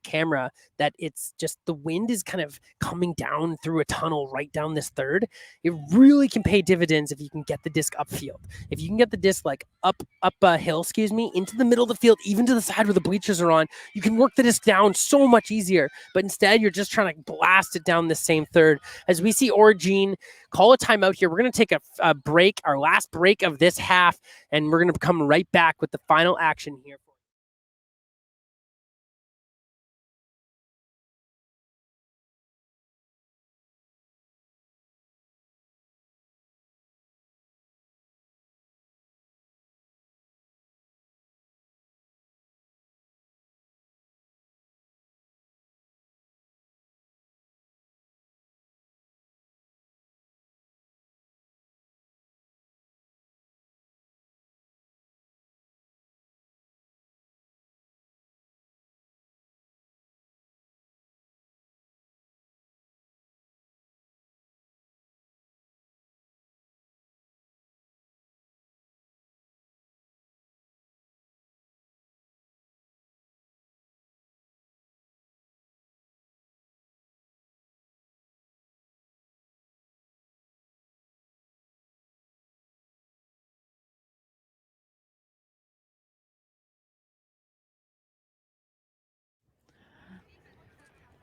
camera, that it's just the wind is kind of coming down through a tunnel right down this third. It really can pay dividends if you can get the disc upfield. If you can get the disc like up a hill, into the middle of the field, even to the side where the bleachers are on, you can work the disc down so much easier. But instead, you're just trying to blast it down the same third. As we see Origine call a timeout here, we're going to take a break, our last break of this half, and we're going to come right back with the final action here.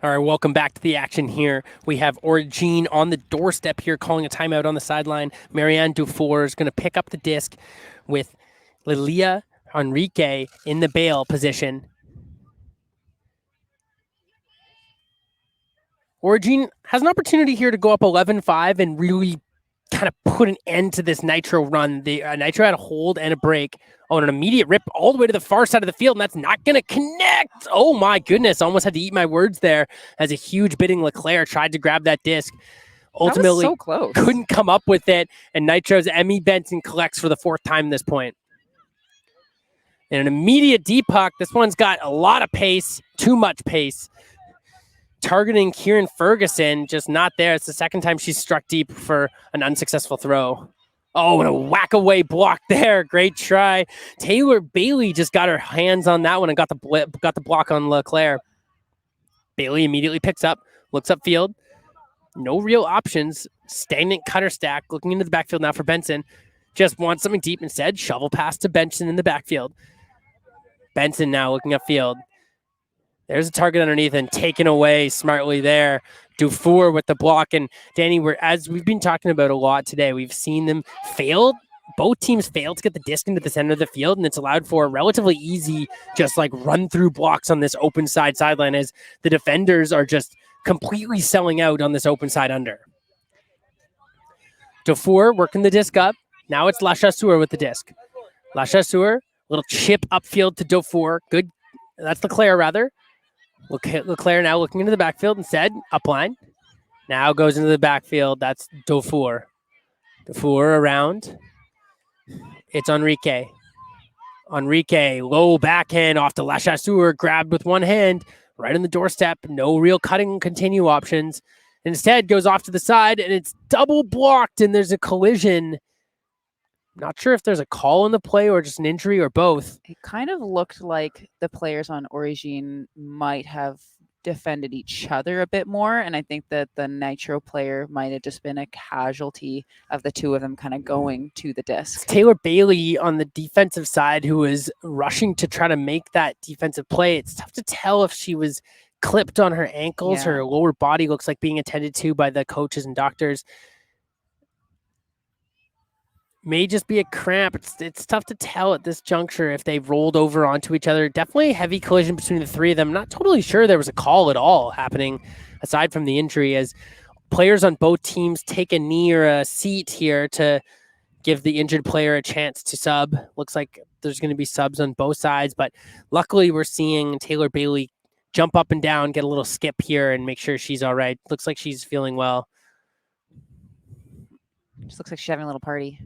All right, welcome back to the action here. We have Origine on the doorstep here calling a timeout on the sideline. Marianne Dufour is going to pick up the disc with Lilia Enrique in the bail position. Origine has an opportunity here to go up 11-5 and really kind of put an end to this Nitro run. The Nitro had a hold and a break. Oh, and an immediate rip all the way to the far side of the field, and that's not going to connect. Oh, my goodness. Almost had to eat my words there as a huge bidding Leclerc tried to grab that disc. Ultimately, so close. Couldn't come up with it, and Nitro's Emmy Benson collects for the 4th time at this point. And an immediate deep puck. This one's got a lot of pace, too much pace. Targeting Kieran Ferguson, just not there. It's the 2nd time she's struck deep for an unsuccessful throw. Oh, and a whack-away block there. Great try. Taylor Bailey just got her hands on that one and got the block on Leclerc. Bailey immediately picks up, looks upfield. No real options. Stagnant cutter stack. Looking into the backfield now for Benson. Just wants something deep instead. Shovel pass to Benson in the backfield. Benson now looking upfield. There's a target underneath and taken away smartly there. Dufour with the block. And Danny, as we've been talking about a lot today, we've seen them fail both teams failed to get the disc into the center of the field, and it's allowed for relatively easy, just like run through blocks on this open sideline as the defenders are just completely selling out on this open side under. Dufour working the disc up. Now it's La Chasseur with the disc. La Chasseur, little chip upfield to Dufour. Good. That's Leclerc, rather. Leclerc now looking into the backfield instead. Upline. Now goes into the backfield. That's Dufour. Dufour around. It's Enrique. Enrique, low backhand off to La Chasseur, grabbed with one hand, right on the doorstep. No real cutting and continue options. Instead, goes off to the side, and it's double blocked, and there's a collision. Not sure if there's a call in the play or just an injury or both. It kind of looked like the players on Origine might have defended each other a bit more, and I think that the Nitro player might have just been a casualty of the two of them kind of going to the disc. It's Taylor Bailey on the defensive side who was rushing to try to make that defensive play. It's tough to tell if she was clipped on her ankles. Her lower body looks like being attended to by the coaches and doctors. May just be a cramp. It's tough to tell at this juncture if they rolled over onto each other. Definitely a heavy collision between the three of them. Not totally sure there was a call at all happening aside from the injury, as players on both teams take a knee or a seat here to give the injured player a chance to sub. Looks like there's going to be subs on both sides, but luckily we're seeing Taylor Bailey jump up and down, get a little skip here and make sure she's all right. Looks like she's feeling well. Just looks like she's having a little party.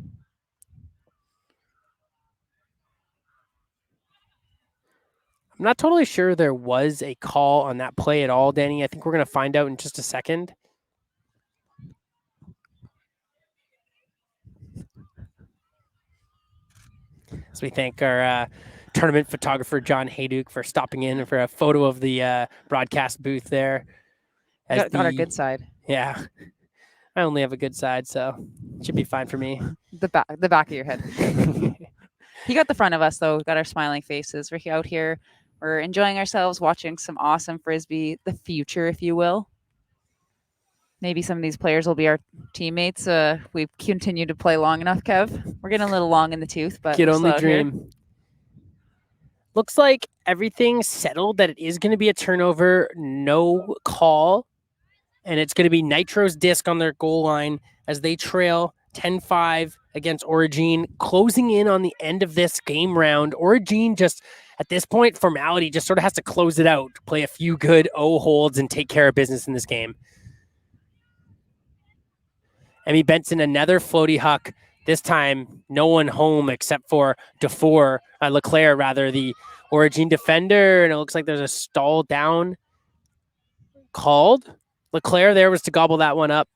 I'm not totally sure there was a call on that play at all, Danny. I think we're going to find out in just a second. So we thank our tournament photographer, John Hayduke, for stopping in for a photo of the broadcast booth there. Got our good side. Yeah. I only have a good side, so it should be fine for me. The back of your head. He got the front of us, though. We got our smiling faces. We're out here. We're enjoying ourselves, watching some awesome Frisbee, the future, if you will. Maybe some of these players will be our teammates. We've continued to play long enough, Kev. We're getting a little long in the tooth, but Kid only dream. Looks like everything's settled, that it is going to be a turnover, no call, and it's going to be Nitro's disc on their goal line as they trail 10-5 against Origine, closing in on the end of this game round. Origine just, at this point, formality just sort of has to close it out, play a few good O holds, and take care of business in this game. Emmy Benson, another floaty huck. This time, no one home except for Leclerc, the Origine defender, and it looks like there's a stall down called. Leclerc there was to gobble that one up.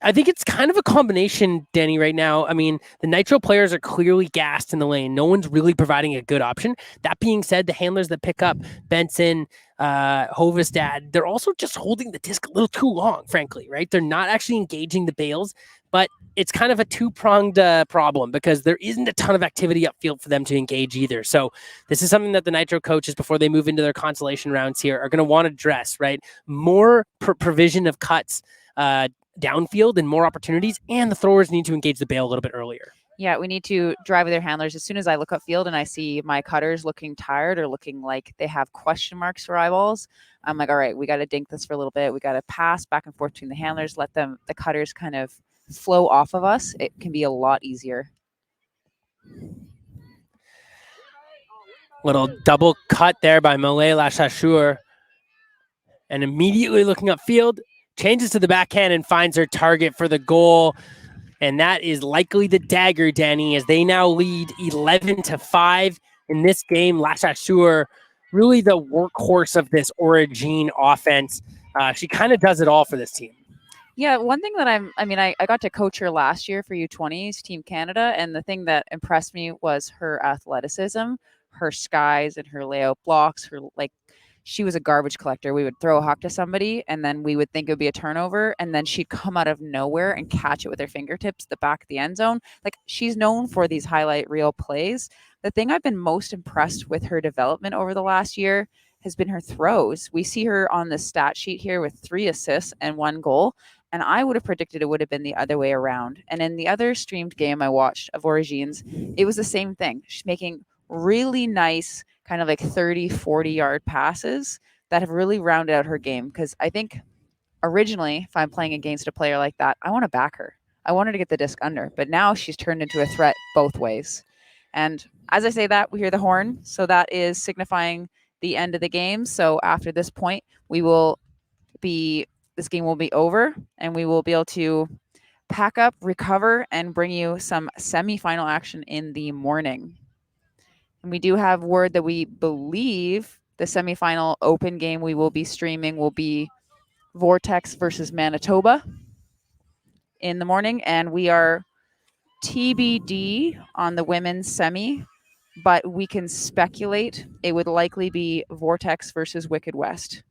I think it's kind of a combination, Danny, right now. I mean, the Nitro players are clearly gassed in the lane. No one's really providing a good option. That being said, the handlers that pick up Benson, Hovestad, they're also just holding the disc a little too long, frankly, right? They're not actually engaging the bales, but it's kind of a two-pronged problem because there isn't a ton of activity upfield for them to engage either. So this is something that the Nitro coaches, before they move into their consolation rounds here, are going to want to address, right? More provision of cuts, downfield and more opportunities, and the throwers need to engage the bale a little bit earlier. Yeah, we need to drive with their handlers. As soon as I look upfield and I see my cutters looking tired or looking like they have question marks for eyeballs, I'm like, all right, we got to dink this for a little bit. We got to pass back and forth between the handlers, let the cutters kind of flow off of us. It can be a lot easier. Little double cut there by Malay La Chasseur. And immediately looking upfield, changes to the backhand and finds her target for the goal. And that is likely the dagger, Danny, as they now lead 11-5 in this game. La Chasseur, really the workhorse of this Origine offense. She kind of does it all for this team. Yeah, one thing that I got to coach her last year for U20s, Team Canada, and the thing that impressed me was her athleticism, her skies and her layout blocks, she was a garbage collector. We would throw a huck to somebody, and then we would think it would be a turnover, and then she'd come out of nowhere and catch it with her fingertips, the back of the end zone. Like, she's known for these highlight reel plays. The thing I've been most impressed with her development over the last year has been her throws. We see her on the stat sheet here with 3 assists and 1 goal, And I would have predicted it would have been the other way around. And in the other streamed game I watched of Origines, it was the same thing. She's making really nice kind of like 30, 40-yard passes that have really rounded out her game. Because I think originally, if I'm playing against a player like that, I want to back her. I want her to get the disc under. But now she's turned into a threat both ways. And as I say that, we hear the horn. So that is signifying the end of the game. So after this point, this game will be over, and we will be able to pack up, recover, and bring you some semifinal action in the morning. And we do have word that we believe the semifinal open game we will be streaming will be Vortex versus Manitoba in the morning, and we are TBD on the women's semi, but we can speculate it would likely be Vortex versus Wicked West.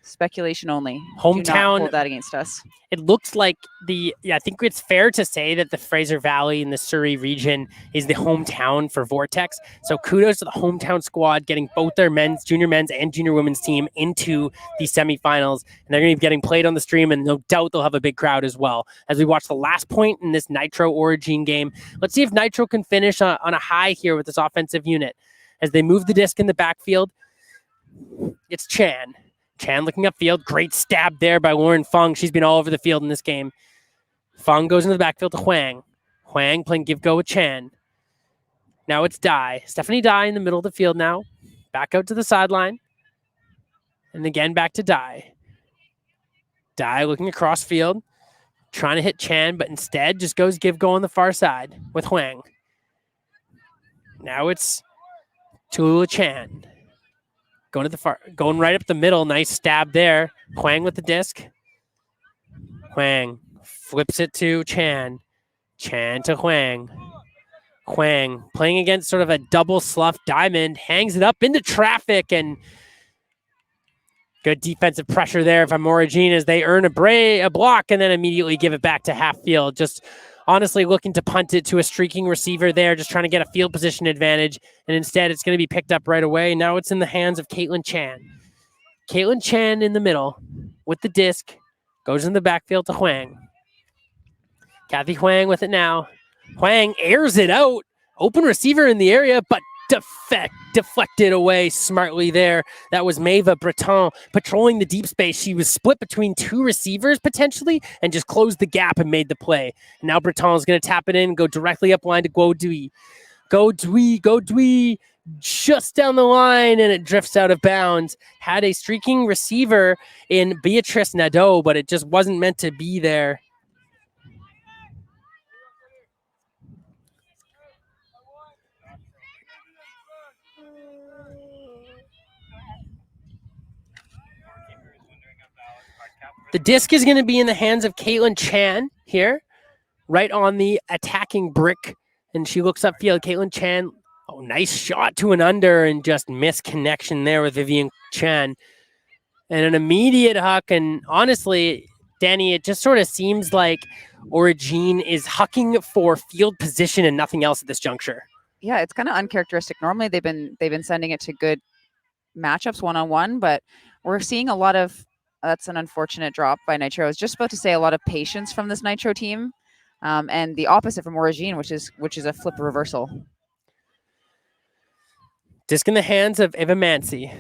Speculation only. Do not Hometown. hold that against us. It looks like I think it's fair to say that the Fraser Valley and the Surrey region is the hometown for Vortex. So kudos to the hometown squad getting both their junior men's and junior women's team into the semifinals. And they're going to be getting played on the stream, and no doubt they'll have a big crowd as well. As we watch the last point in this Nitro Origine game, let's see if Nitro can finish on a high here with this offensive unit. As they move the disc in the backfield, it's Chan. Chan looking upfield. Great stab there by Lauren Fung. She's been all over the field in this game. Fung goes into the backfield to Huang. Huang playing give-go with Chan. Now it's Dai. Stephanie Dai in the middle of the field now. Back out to the sideline. And again back to Dai. Dai looking across field. Trying to hit Chan, but instead just goes give-go on the far side with Huang. Now it's Tulula Chan. Going right up the middle. Nice stab there. Huang with the disc. Huang flips it to Chan. Chan to Huang. Huang playing against sort of a double slough diamond. Hangs it up into traffic, and good defensive pressure there from Origine as they earn a block and then immediately give it back to half field. Just honestly looking to punt it to a streaking receiver there, just trying to get a field position advantage. And instead, it's going to be picked up right away. Now it's in the hands of Caitlin Chan. Caitlin Chan in the middle with the disc. Goes in the backfield to Huang. Kathy Huang with it now. Huang airs it out. Open receiver in the area, but deflected away smartly there. That was Maeva Breton patrolling the deep space. She was split between two receivers potentially and just closed the gap and made the play. And now Breton is going to tap it in, go directly up line to Go Dui, just down the line, and it drifts out of bounds. Had a streaking receiver in Beatrice Nadeau, but it just wasn't meant to be there. The disc is going to be in the hands of Caitlin Chan here, right on the attacking brick. And she looks upfield. Caitlin Chan, nice shot to an under and just missed connection there with Vivian Chan. And an immediate huck. And honestly, Danny, it just sort of seems like Origine is hucking for field position and nothing else at this juncture. Yeah, it's kind of uncharacteristic. Normally they've been sending it to good matchups one-on-one, but we're seeing a lot of that's an unfortunate drop by Nitro. I was just about to say a lot of patience from this Nitro team, and the opposite from Origine, which is a flip reversal. Disc in the hands of Eva Mancy.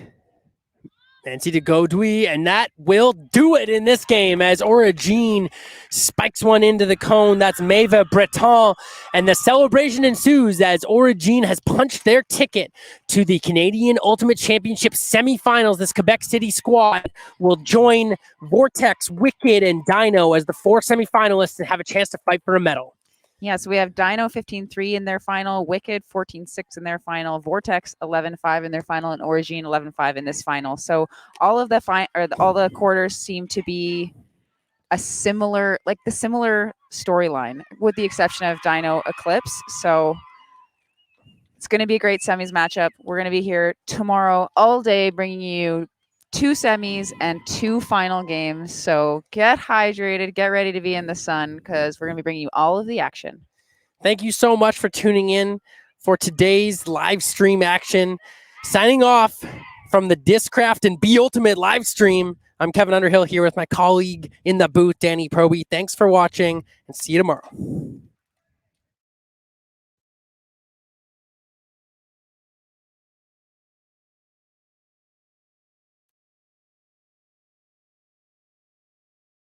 Mancy to Go Dui, and that will do it in this game as Origine spikes one into the cone. That's Maeva Breton, and the celebration ensues as Origine has punched their ticket to the Canadian Ultimate Championship semifinals. This Quebec City squad will join Vortex, Wicked, and Dino as the four semifinalists and have a chance to fight for a medal. Yeah, so we have Dino 15-3 in their final, Wicked 14-6 in their final, Vortex 11-5 in their final, and Origine 11-5 in this final. So all of all the quarters seem to be the similar storyline, with the exception of Dino Eclipse. So it's going to be a great semis matchup. We're going to be here tomorrow all day, bringing you 2 semis and 2 final games. So get hydrated, get ready to be in the sun, because we're going to be bringing you all of the action. Thank you so much for tuning in for today's live stream action. Signing off from the Discraft and Be Ultimate live stream, I'm Kevin Underhill here with my colleague in the booth, Danny Proby. Thanks for watching, and see you tomorrow.